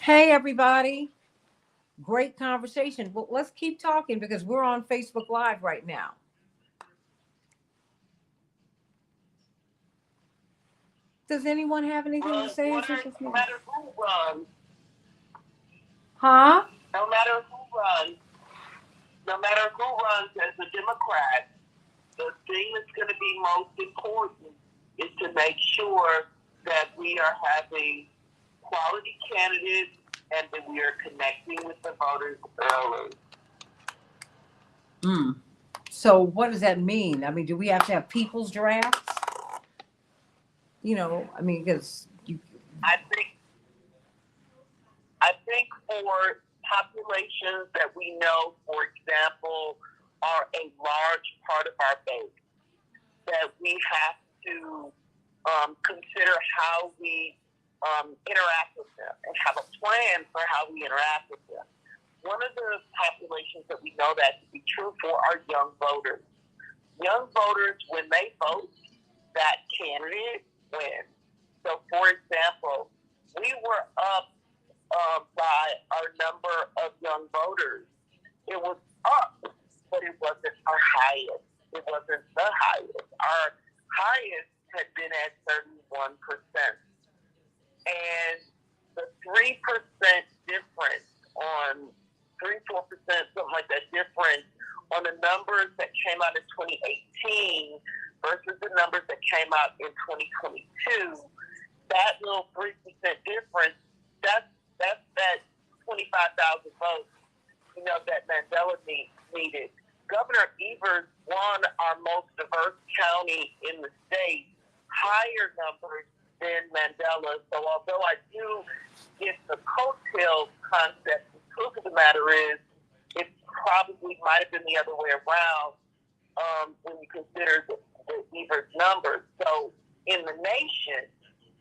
Hey, everybody. Great conversation. Well, let's keep talking because we're on Facebook Live right now. Does anyone have anything to say? No matter who runs, huh? No matter who runs as a Democrat, the thing that's going to be most important is to make sure that we are having quality candidates and that we are connecting with the voters early. So what does that mean? I mean, do we have to have people's drafts? Because I think for populations that we know, for example, are a large part of our base, that we have to consider how we interact with them and have a plan for how we interact with them. One of the populations that we know that to be true for are young voters. Young voters, when they vote that candidate, win. So, for example, we were up by our number of young voters. It was up, but it wasn't our highest. It wasn't the highest. Our highest had been at 31%. And the 3% difference on 3-4%, something like that difference on the numbers that came out in 2018 versus the numbers that came out in 2022, that little 3% difference, that's that 25,000 votes, that Mandela needed. Governor Evers won our most diverse county in the state, higher numbers than Mandela. So although I do get the coattails concept, the truth of the matter is it probably might have been the other way around when you consider the Evers numbers. So in the nation,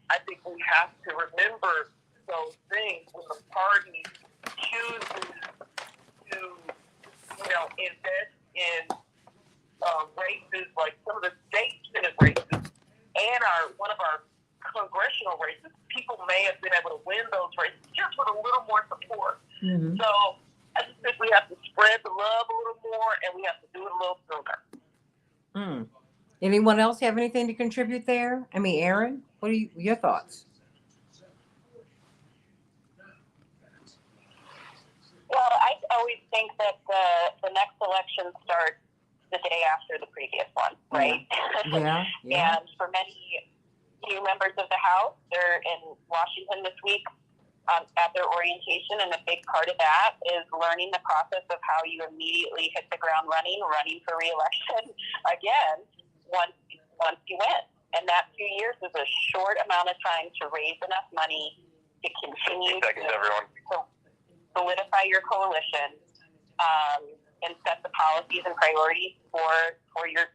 I think we have to remember those things when the party chooses to, invest in races like some of the state senate races and one of our congressional races. People may have been able to win those races just with a little more support. Mm-hmm. So I just think we have to spread the love a little more, and we have to do it a little sooner. Anyone else have anything to contribute there? I mean, Aaron, what are your thoughts? Well, I always think that the next election starts the day after the previous one, right? Yeah. And for many new members of the House, they're in Washington this week at their orientation, and a big part of that is learning the process of how you immediately hit the ground running for re-election again once you win. And that 2 years is a short amount of time to raise enough money to continue to solidify your coalition and set the policies and priorities for your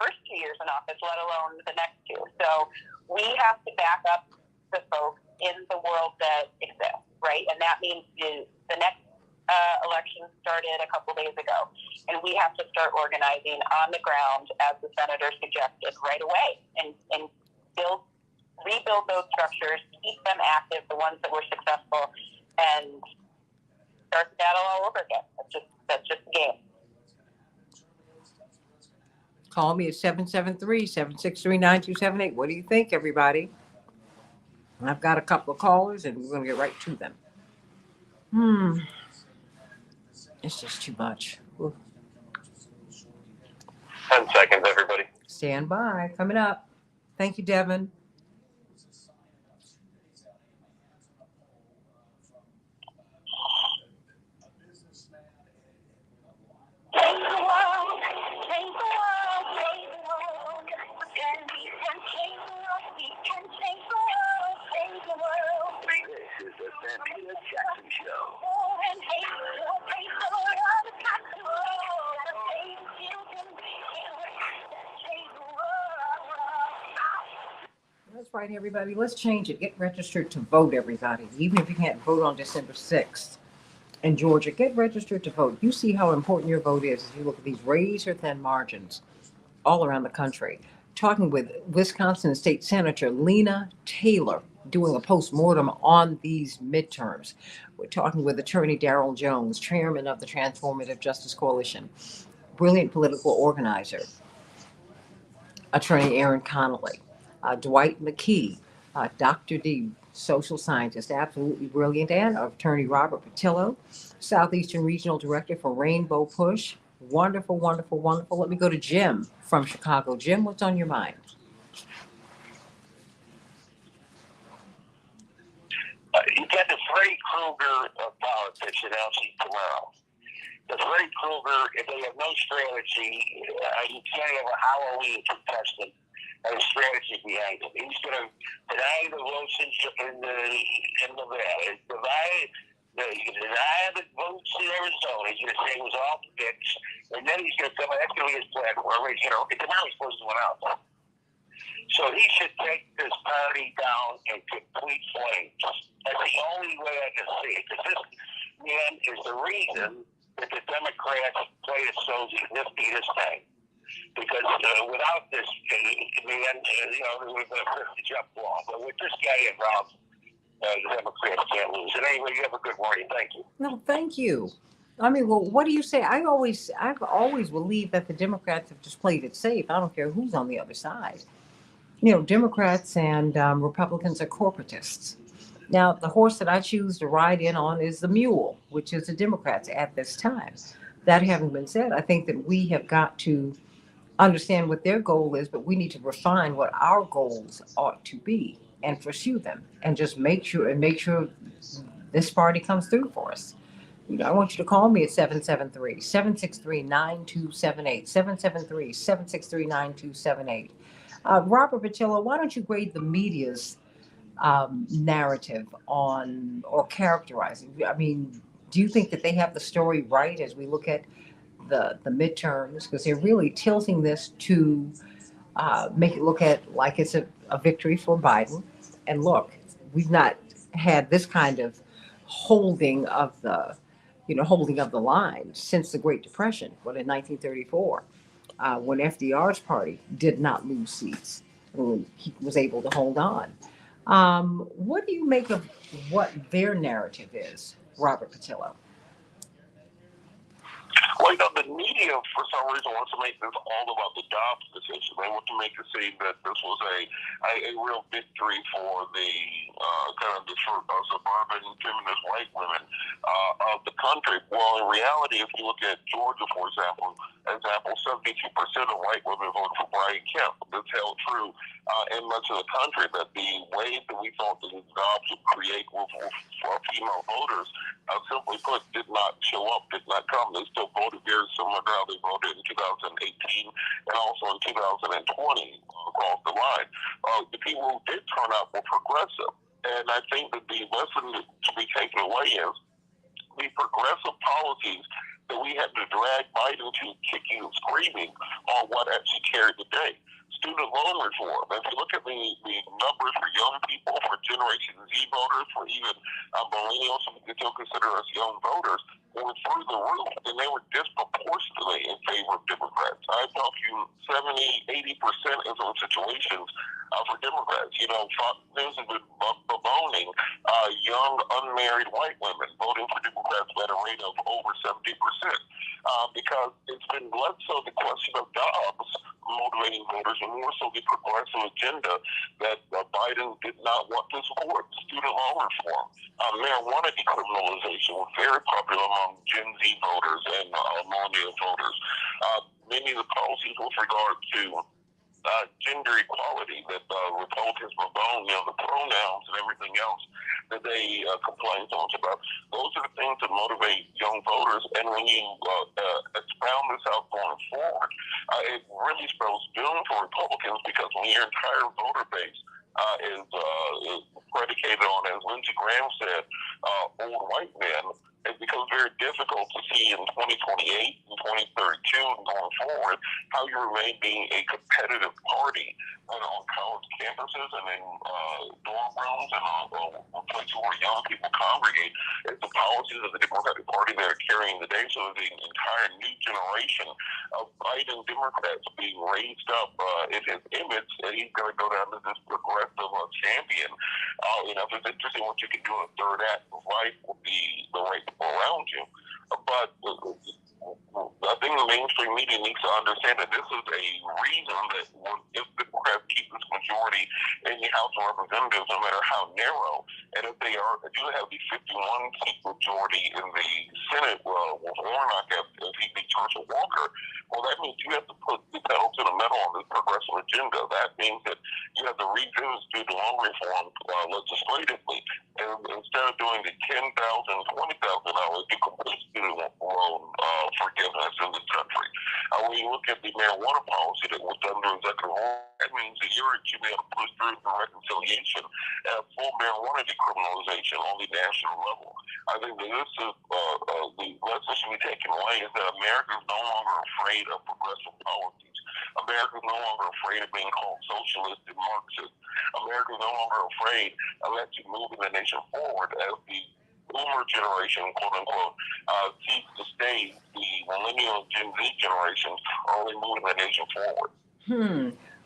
first 2 years in office, let alone the next two. So we have to back up the folks in the world that exists, right? And that means the next election started a couple days ago, and we have to start organizing on the ground, as the senator suggested, right away, and rebuild those structures, keep them active, the ones that were successful, and start the battle all over again. That's just the game. Call me at 773-763-9278. What do you think, everybody? I've got a couple of callers, and we're going to get right to them. It's just too much. Ooh. 10 seconds, everybody. Stand by. Coming up. Thank you, Devin. This is the Santita Jackson Show. That's right, everybody. Let's change it. Get registered to vote, everybody. Even if you can't vote on December 6th in Georgia, get registered to vote. You see how important your vote is as you look at these razor-thin margins all around the country. Talking with Wisconsin State Senator Lena Taylor, doing a post-mortem on these midterms. We're talking with Attorney Darrell Jones, chairman of the Transformative Justice Coalition, brilliant political organizer, Attorney Aaron Connolly, Dwight McKee, Dr. D, social scientist, absolutely brilliant, and Attorney Robert Patillo, Southeastern Regional Director for Rainbow Push. Wonderful, wonderful, wonderful. Let me go to Jim from Chicago. Jim, what's on your mind? You got the Freddy Krueger of politics announcing tomorrow. The Freddy Krueger, if they have no strategy, you can't have a Halloween contestant and a strategy behind it. He's going to deny the votes in Nevada, deny the votes in Arizona. He's going to say it was all fixed, and then he's going to come. That's going to be his platform. Tomorrow he's supposed to win out. So he should take this party down in complete flames. That's the only way I can see it. Because this man is the reason that the Democrats played it so nifty this time. Because without this, in the end, there would have been a 50 jump ball. But with this guy involved, the Democrats can't lose. And anyway, you have a good morning. Thank you. No, thank you. I mean, well, what do you say? I've always believed that the Democrats have just played it safe. I don't care who's on the other side. Democrats and Republicans are corporatists. Now, the horse that I choose to ride in on is the mule, which is the Democrats at this time. That having been said, I think that we have got to understand what their goal is, but we need to refine what our goals ought to be and pursue them and just make sure this party comes through for us. I want you to call me at 773-763-9278, 773-763-9278. Robert Patillo, why don't you grade the media's narrative on or characterizing? I mean, do you think that they have the story right as we look at the midterms? Because they're really tilting this to make it look at like it's a victory for Biden. And look, we've not had this kind of holding of the line since the Great Depression, in 1934, when FDR's party did not lose seats. He was able to hold on. What do you make of what their narrative is, Robert Patillo? Well, the media, for some reason, wants to make this all about the Dobbs decision. They want to make it seem that this was a real victory for the kind of the suburban feminist white women of the country. Well, in reality, if you look at Georgia, for example, 72% of white women voted for Brian Kemp. This held true in much of the country, that the wave that we thought that Dobbs would create for female voters, simply put, did not show up, did not come. They still voted very similar to how they voted in 2018 and also in 2020 across the line. The people who did turn out were progressive. And I think that the lesson to be taken away is the progressive policies that we had to drag Biden to kicking and screaming are what actually carried the day. Student loan reform. If you look at the numbers for young people, for Generation Z voters, for even millennials, who we can still consider us young voters, were through the roof, and they were disproportionately in favor of Democrats. I talk to you 70-80% in some situations for Democrats. Fox News has been bemoaning young, unmarried white women voting for Democrats at a rate of over 70%, because it's been less so the question of Dobbs motivating voters and more so the progressive agenda that Biden did not want to support. Student loan reform, marijuana decriminalization was very popular among Gen Z voters and millennial voters. Many of the policies with regard to gender equality that Republicans bemoan, the pronouns and everything else that they complain so much about, those are the things that motivate young voters. And when you expound this out going forward, it really spells doom for Republicans, because when your entire voter base is predicated on, as Lindsey Graham said, old white men, it becomes very difficult to see in 2028 and 2032 and going forward how you remain being a competitive party on college campuses and in dorm rooms and on places where young people congregate. It's the policies of the Democratic Party that are carrying the day. So the entire new generation of Biden Democrats being raised up in his image, and he's going to go down to this progressive champion. If it's interesting what you can do in a third act of life will be the right people around you. But I think the mainstream media needs to understand that this is a reason that if the Democrats keep this majority in the House of Representatives, no matter how narrow, and if they do have the 51-seat majority in the Senate with Warnock if he beats Herschel Walker, well, that means you have to put the pedal to the metal on this progressive agenda. That means that you have to redo student loan reform legislatively. And instead of doing the $10,000, $20,000, you complete student loan forgiveness in this country. When you look at the marijuana policy that was done under executive order, that means that you're actually able to push through the reconciliation and full marijuana decriminalization on the national level. I think that this is the lesson should be taken away is that America is no longer afraid of progressive policies. America is no longer afraid of being called socialist and Marxist. America is no longer afraid of actually moving the nation forward as the boomer generation, quote unquote, keeps the state, the millennial Gen Z generation, are only moving the nation forward.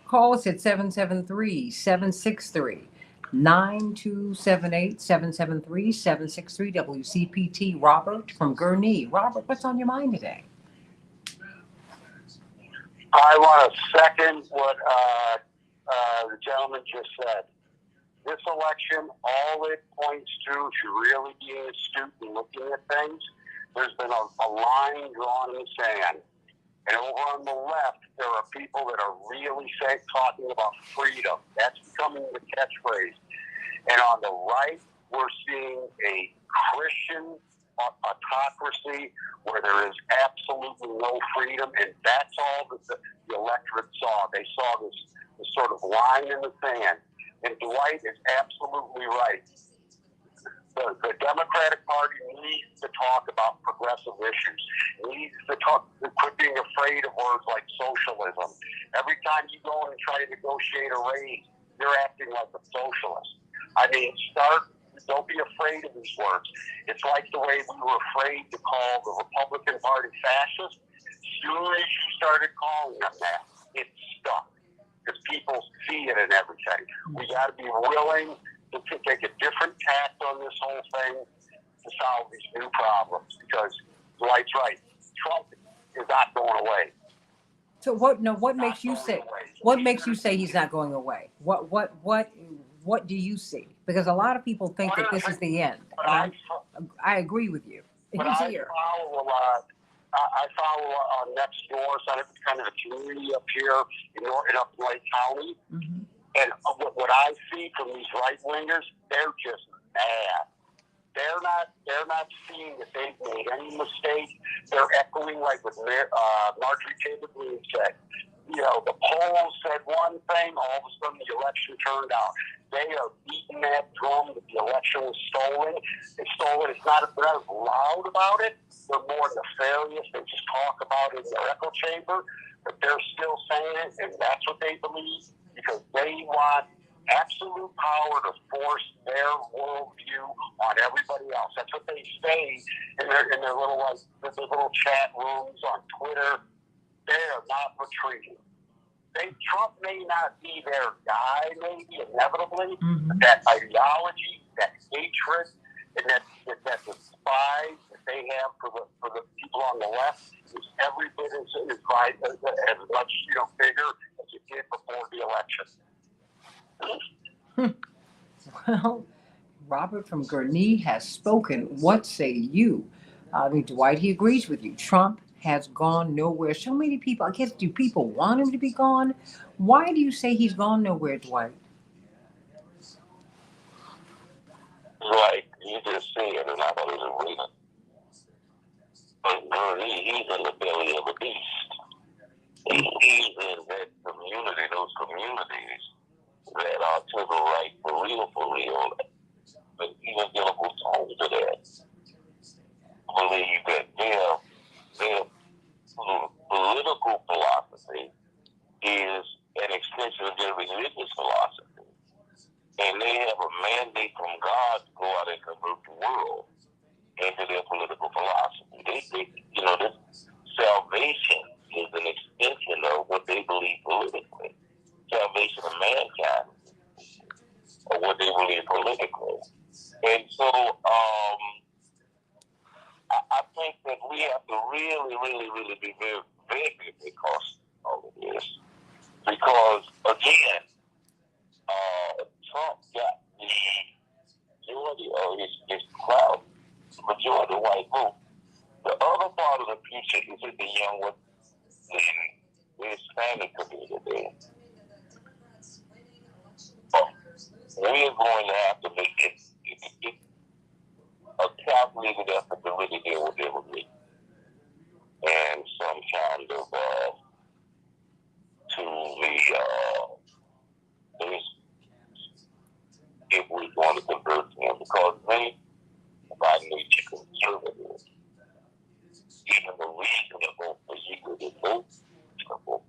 Call us at 773-763. 9278 773 WCPT. Robert from Gurnee. Robert, what's on your mind today? I want to second what the gentleman just said. This election, all it points to, if you're really being astute and looking at things, there's been a line drawn in the sand. And over on the left, there are people that are really talking about freedom. That's becoming the catchphrase. And on the right, we're seeing a Christian autocracy where there is absolutely no freedom. And that's all that the electorate saw. They saw this sort of line in the sand. And Dwight is absolutely right. The Democratic Party needs to talk about progressive issues. Needs to quit being afraid of words like socialism. Every time you go and try to negotiate a raise, you're acting like a socialist. I mean, don't be afraid of these words. It's like the way we were afraid to call the Republican Party fascist. As soon as you started calling them that, it stuck. Because people see it in everything. We got to be willing to take a different tact on this whole thing to solve these new problems. Because Dwight's right. Trump is not going away. So what makes you say? What makes you say he's not going away? What do you see? Because a lot of people think that this is the end. And I agree with you. He's here. I follow next door, so it's kind of a community up here in up Lake County. Mm-hmm. And what I see from these right wingers, they're just mad. They're not seeing that they've made any mistake. They're echoing like what Marjorie Taylor Greene said. You know, the polls said one thing, all of a sudden the election turned out. They are beating that drum that the election was stolen. It's stolen. They're not loud about it. They're more nefarious. They just talk about it in their echo chamber, but they're still saying it, and that's what they believe because they want absolute power to force their worldview on everybody else. That's what they say in their little chat rooms on Twitter. They are not retreating. Trump may not be their guy, maybe inevitably, but that ideology, that hatred, and that despise that they have for the people on the left is every bit as much bigger as it did before the election. Well, Robert from Gurnee has spoken. What say you? Dwight, he agrees with you. Trump has gone nowhere. So many people, I guess, do people want him to be gone? Why do you say he's gone nowhere, Dwight? Like you just said, and I thought it was a reason. But Bernie, he's in the belly of a beast. He's in that community, those communities that are to the right for real. But even Gillibrand told to that. Believe that their political philosophy is an extension of their religious philosophy. And they have a mandate from God to go out and convert the world into their political philosophy. This salvation is an extension of what they believe politically. Salvation of mankind, or what they believe politically. And so, I think that we have to really be very, very cautious of this. Because, again, Trump got the majority of his crowd, majority white vote. The other part of the future is that the young women in the Hispanic community. We're going to have to make it a calculated effort to really deal with their religion and some kind of if we want to convert them, because they, by nature, conservative. Even the reasonable for you to vote for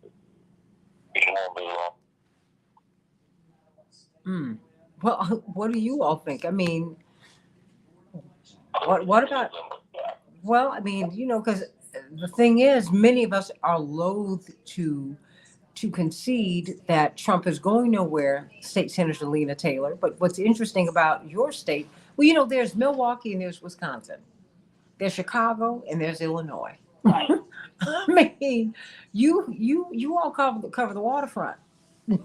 you won't be wrong. Well, what do you all think? I mean, What about? Well, I mean, because the thing is, many of us are loath to concede that Trump is going nowhere. State Senator Lena Taylor. But what's interesting about your state? Well, there's Milwaukee and there's Wisconsin. There's Chicago and there's Illinois. I mean, you all cover the waterfront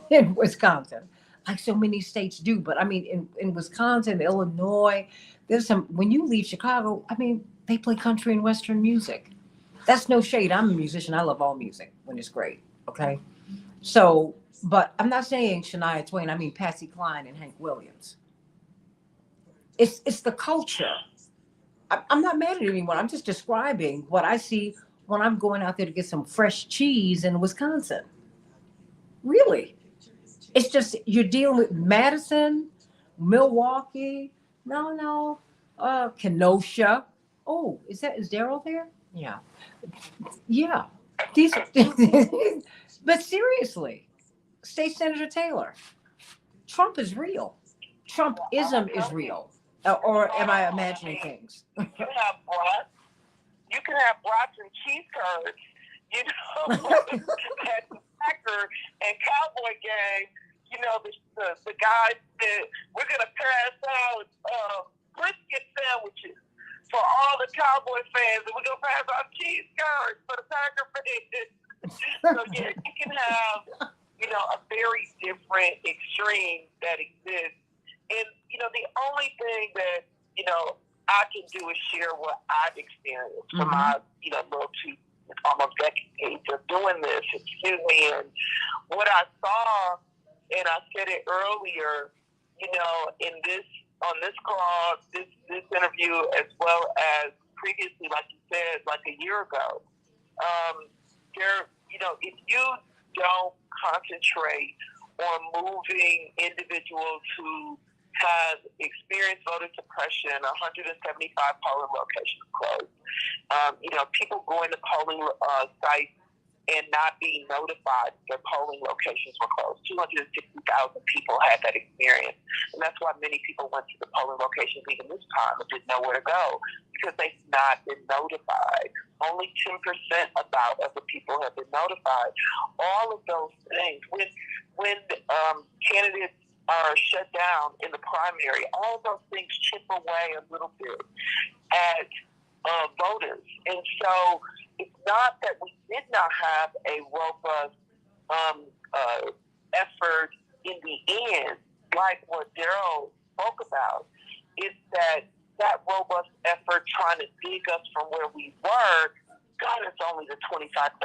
in Wisconsin, like so many states do. But I mean, in Wisconsin, Illinois, there's some. When you leave Chicago, I mean, they play country and western music. That's no shade. I'm a musician. I love all music when it's great. Okay, so, but I'm not saying Shania Twain. I mean Patsy Cline and Hank Williams. It's the culture. I'm not mad at anyone. I'm just describing what I see when I'm going out there to get some fresh cheese in Wisconsin. Really. It's just you're dealing with Madison, Milwaukee, no, Kenosha. Oh, is Daryl there? Yeah. Yeah. These but seriously, State Senator Taylor, Trump is real. Trumpism is real. Or am I imagining things? You have brats. You can have brats and cheese curds. At the Packer and Cowboy game, the guy said, we're going to pass out brisket sandwiches for all the Cowboy fans, and we're going to pass out cheese curds for the Packer fans. So, yeah, you can have, a very different extreme that exists. And, the only thing that, I can do is share what I've experienced from my, little almost decades of doing this, and what I saw, and I said it earlier, on this call, this interview, as well as previously, like you said, like a year ago, if you don't concentrate on moving individuals who have experienced voter suppression, 175 polling locations closed. People going to polling sites and not being notified their polling locations were closed. 260,000 people had that experience. And that's why many people went to the polling locations even this time and didn't know where to go because they've not been notified. Only 10% about of the people have been notified. All of those things, when candidates are shut down in the primary, all of those things chip away a little bit at voters. And so it's not that we did not have a robust effort in the end, like what Daryl spoke about. It's that robust effort trying to dig us from where we were got us only to 25,000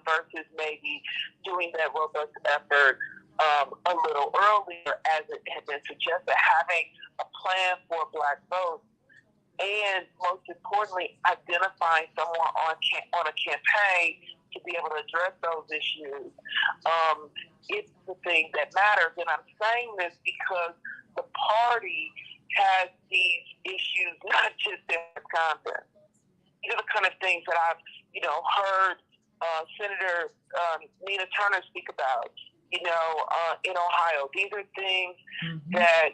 versus maybe doing that robust effort a little earlier, as it had been suggested, having a plan for a Black vote, and most importantly, identifying someone on a campaign to be able to address those issues. It's the thing that matters, and I'm saying this because the party has these issues not just in Wisconsin. These are the kind of things that I've, heard Senator Nina Turner speak about. In Ohio, these are things that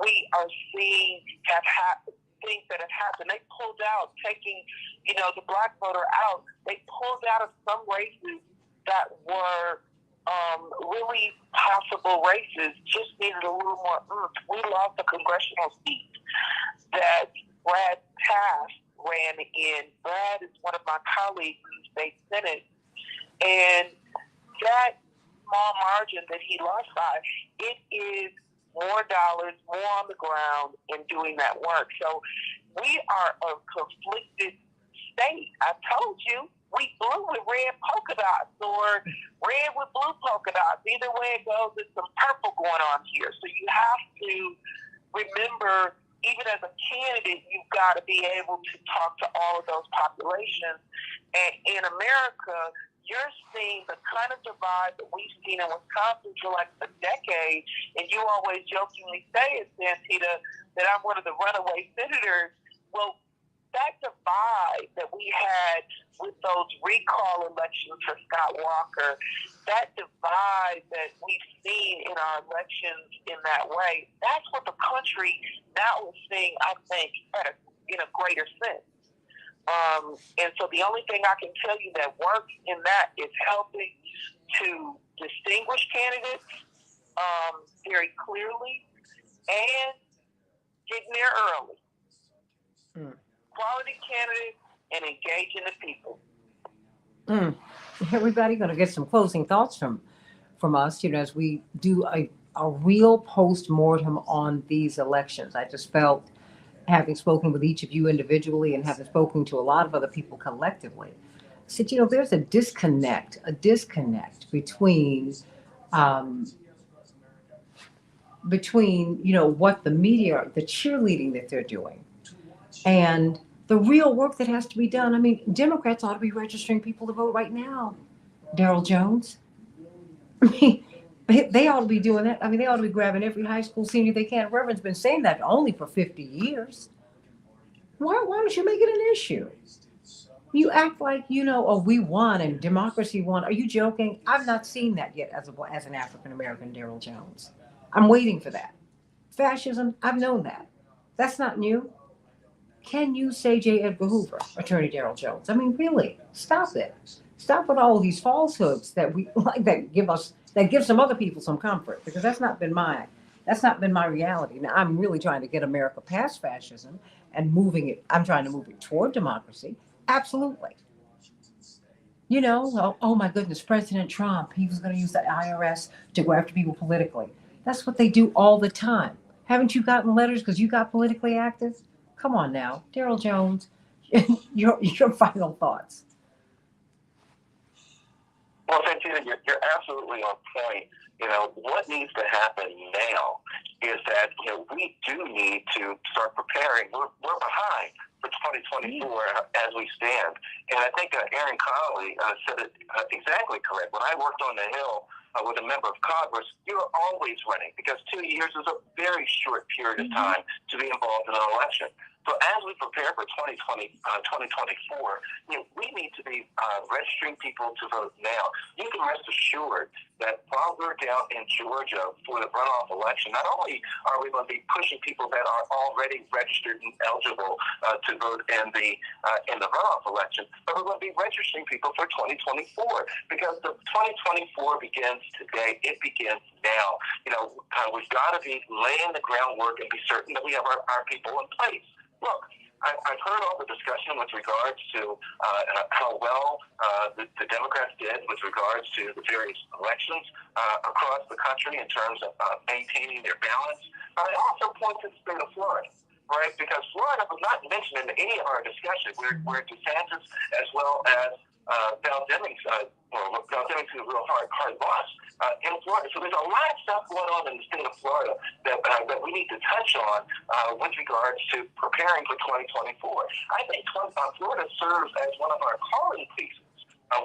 we are seeing have happened. Things that have happened. They pulled out, taking, the Black voter out. They pulled out of some races that were really possible races. Just needed a little more oomph. We lost a congressional seat that Brad Taft ran in. Brad is one of my colleagues in the state Senate, and that small margin that he lost by, it is more dollars, more on the ground in doing that work. So we are a conflicted state. I told you, we blue with red polka dots or red with blue polka dots. Either way it goes, there's some purple going on here. So you have to remember, even as a candidate, you've got to be able to talk to all of those populations. And in America, you're seeing the kind of divide that we've seen in Wisconsin for like a decade, and you always jokingly say it, Santita, that I'm one of the runaway senators. Well, that divide that we had with those recall elections for Scott Walker, that divide that we've seen in our elections in that way, that's what the country now is seeing, I think, at a in a greater sense. And so the only thing I can tell you that works in that is helping to distinguish candidates very clearly and getting there early. Quality candidates and engaging the people. Everybody going to get some closing thoughts from us, as we do a real post-mortem on these elections. I just felt, having spoken with each of you individually and having spoken to a lot of other people collectively, said, there's a disconnect between what the media, the cheerleading that they're doing, and the real work that has to be done. I mean, Democrats ought to be registering people to vote right now, Daryl Jones. I mean, they ought to be doing that. I mean, they ought to be grabbing every high school senior they can. Reverend's been saying that only for 50 years. Why don't you make it an issue? You act like, we won and democracy won. Are you joking? I've not seen that yet as an African-American Daryl Jones. I'm waiting for that. Fascism, I've known that. That's not new. Can you say J. Edgar Hoover, Attorney Daryl Jones? I mean, really, stop it. Stop with all of these falsehoods that we like that give some other people some comfort, because that's not been my reality. Now I'm really trying to get America past fascism and I'm trying to move it toward democracy. Absolutely. Oh my goodness, President Trump, he was going to use the IRS to go after people politically. That's what they do all the time. Haven't you gotten letters because you got politically active? Come on now, Daryl Jones, your final thoughts. Well, Santita, you're absolutely on point. What needs to happen now is that we do need to start preparing. We're behind for 2024 as we stand. And I think Aaron Connolly said it exactly correct. When I worked on the Hill with a member of Congress, you're always running because 2 years is a very short period of time to be involved in an election. So as we prepare for 2024, we need to be registering people to vote now. You can rest assured that while we're down in Georgia for the runoff election, not only are we going to be pushing people that are already registered and eligible to vote in the runoff election, but we're going to be registering people for 2024 because the 2024 begins today. It begins now. We've got to be laying the groundwork and be certain that we have our people in place. Look, I've heard all the discussion with regards to how well the Democrats did with regards to the various elections across the country in terms of maintaining their balance. But I also point to the state of Florida, right? Because Florida was not mentioned in any of our discussion, where DeSantis as well as Val Demings, Val Demings is a real hard loss in Florida. So there's a lot of stuff going on in the state of Florida that we need to touch on with regards to preparing for 2024. I think Florida serves as one of our calling pieces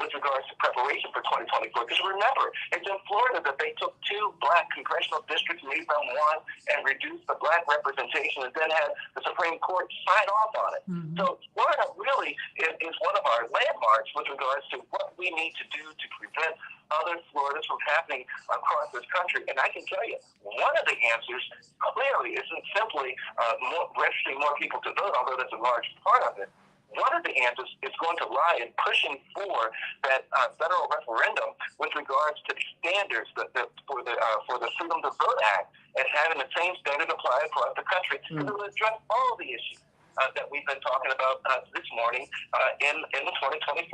with regards to preparation for 2024. Because remember, it's in Florida that they took 2 black congressional districts, made them 1, and reduced the black representation, and then had the Supreme Court sign off on it. So Florida really is one of our landmarks with regards to what we need to do to prevent other Floridas from happening across this country. And I can tell you, one of the answers clearly isn't simply registering more people to vote, although that's a large part of it. One of the answers is going to lie in pushing for that federal referendum with regards to the standards for the Freedom to Vote Act and having the same standard apply across the country. It will address all the issues that we've been talking about this morning in the 2024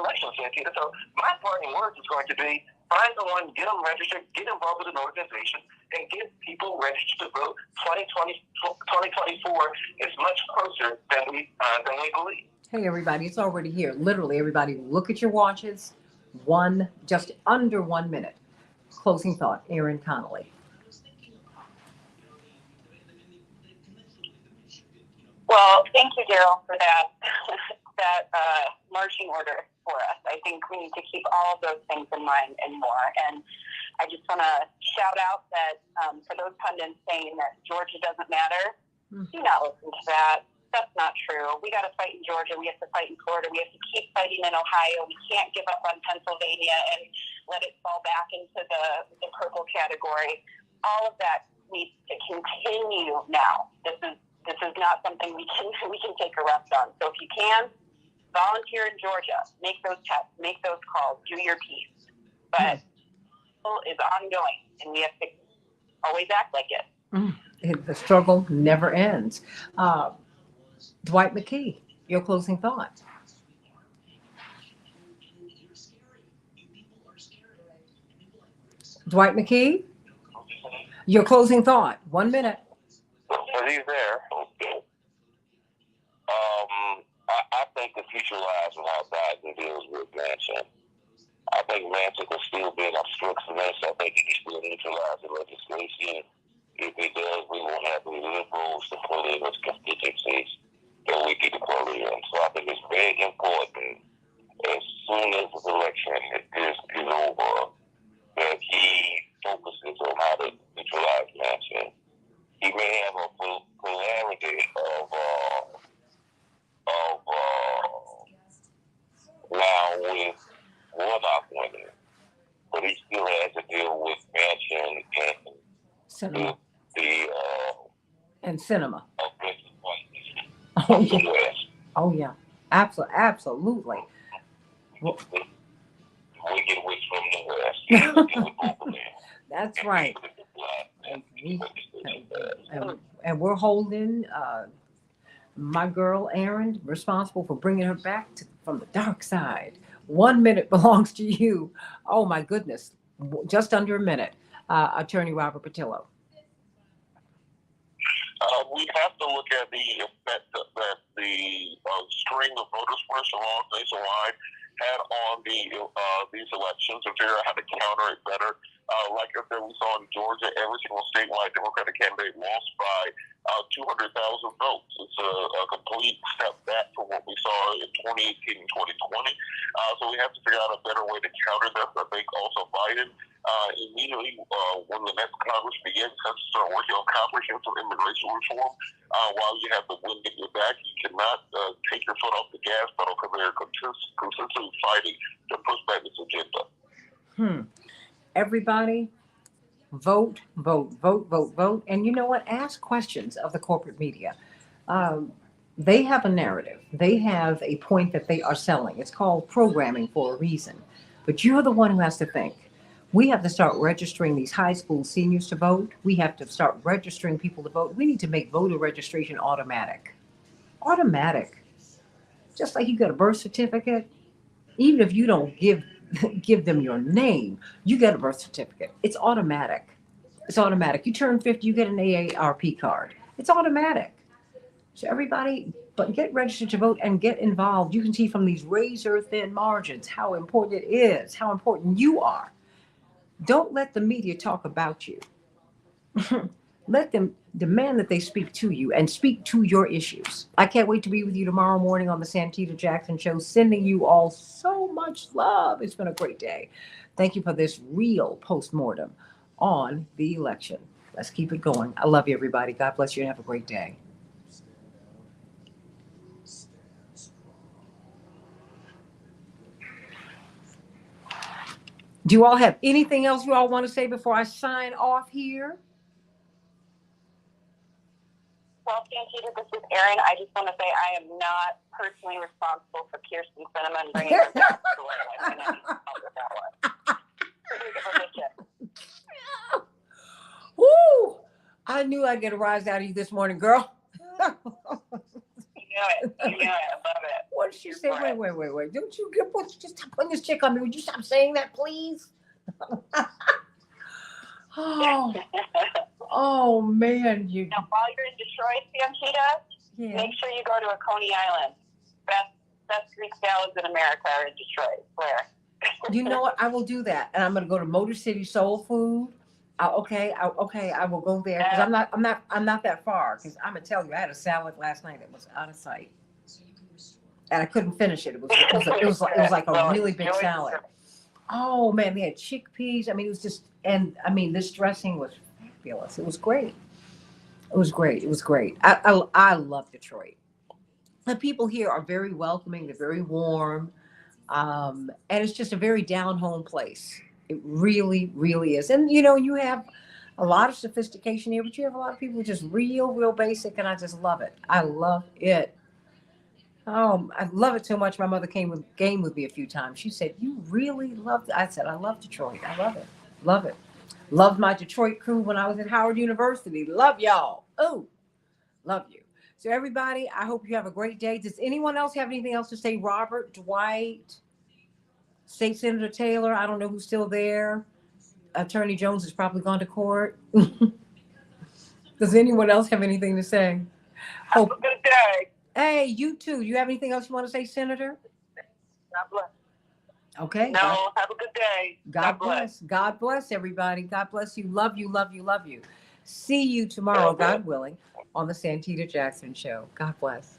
election, Santita. So my parting words is going to be, find the one, get them registered, get involved with an organization, and get people registered to vote. 2024 is much closer than we believe. Hey, everybody, it's already here. Literally, everybody, look at your watches. Just under 1 minute. Closing thought, Aaron Connolly. Well, thank you, Daryl, for that marching order for us. I think we need to keep all of those things in mind and more. And I just want to shout out that for those pundits saying that Georgia doesn't matter, do not listen to that. That's not true. We got to fight in Georgia. We have to fight in Florida. We have to keep fighting in Ohio. We can't give up on Pennsylvania and let it fall back into the purple category. All of that needs to continue now. This is This is not something we can take a rest on. So if you can, volunteer in Georgia, make those tests, make those calls, do your piece. But is ongoing, and we have to always act like it. The struggle never ends. Dwight McKee, your closing thought. Dwight McKee, your closing thought. 1 minute. But he's there. I think the future lies in how Biden deals with Manchin. I think Manchin can still be an obstructionist. I think he can still neutralize the legislation. If he does, we won't have any liberals to pull in as constituencies that we need to pull in. So I think it's very important, as soon as this election is over, that he focuses on how to neutralize Manchin. He may have a polarity of now with Warnock winning, but he still has to deal with Manchin and Cinema. And cinema. Oh, Oh yeah. Oh yeah. Absolutely. Well, we get away from the West. That's right. And we're holding my girl Erin responsible for bringing her back from the dark side. 1 minute belongs to you. Oh my goodness, just under a minute. Attorney Robert Patillo. We have to look at the effect that the string of voter suppression laws nationwide had on these elections and figure out how to counter it better. Like I said, we saw in Georgia, every single statewide Democratic candidate lost by 200,000 votes. It's a complete step back from what we saw in 2018 and 2020. So we have to figure out a better way to counter this. I think also Biden immediately when the next Congress begins has to start working on comprehensive immigration reform. While you have the wind at your back, you cannot take your foot off the gas pedal because they're consistently fighting to push back this agenda. Everybody, vote. And you know what? Ask questions of the corporate media. They have a narrative. They have a point that they are selling. It's called programming for a reason. But you're the one who has to think. We have to start registering these high school seniors to vote. We have to start registering people to vote. We need to make voter registration automatic. Automatic. Just like you got a birth certificate, even if you don't give them your name, you get a birth certificate. It's automatic. It's automatic. You turn 50, you get an AARP card. It's automatic. So everybody, but get registered to vote and get involved. You can see from these razor thin margins how important it is, how important you are. Don't let the media talk about you. Let them demand that they speak to you and speak to your issues. I can't wait to be with you tomorrow morning on the Santita Jackson Show, sending you all so much love. It's been a great day. Thank you for this real postmortem on the election. Let's keep it going. I love you, everybody. God bless you and have a great day. Do you all have anything else you all want to say before I sign off here? Well, Santita, this is Erin. I just want to say I am not personally responsible for Kirsten Cinnamon bringing her back to life. I'm going to help with that one. Woo! I knew I'd get a rise out of you this morning, girl. You knew it. I love it. What did she say? Wait. Don't you just stop putting this chick on me. Would you stop saying that, please? Oh man, you. Now, while you're in Detroit, Santita, make sure you go to a Coney Island. Best Greek salads in America are in Detroit. Where? You know what? I will do that, and I'm going to go to Motor City Soul Food. I will go there because I'm not that far. Because I'm gonna tell you, I had a salad last night that was out of sight, and I couldn't finish it. It was like a really big salad. Oh man, they had chickpeas. I mean, it was just, and I mean, this dressing was fabulous. It was great. I love Detroit. The people here are very welcoming. They're very warm, and it's just a very down home place. It really, really is. And you know, you have a lot of sophistication here, but you have a lot of people just real basic, and I just love it. I love it. Oh, I love it so much. My mother came with game with me a few times. She said, "You really love." I said, "I love Detroit. I love it. Love it. Loved my Detroit crew when I was at Howard University. Love y'all. Oh, love you." So everybody, I hope you have a great day. Does anyone else have anything else to say? Robert, Dwight, State Senator Taylor. I don't know who's still there. Attorney Jones has probably gone to court. Does anyone else have anything to say? Have a good day. Hey, you too. You have anything else you want to say, Senator? God bless. Okay. No, have a good day. God bless. God bless everybody. God bless you. Love you, love you, love you. See you tomorrow, God willing, on the Santita Jackson Show. God bless.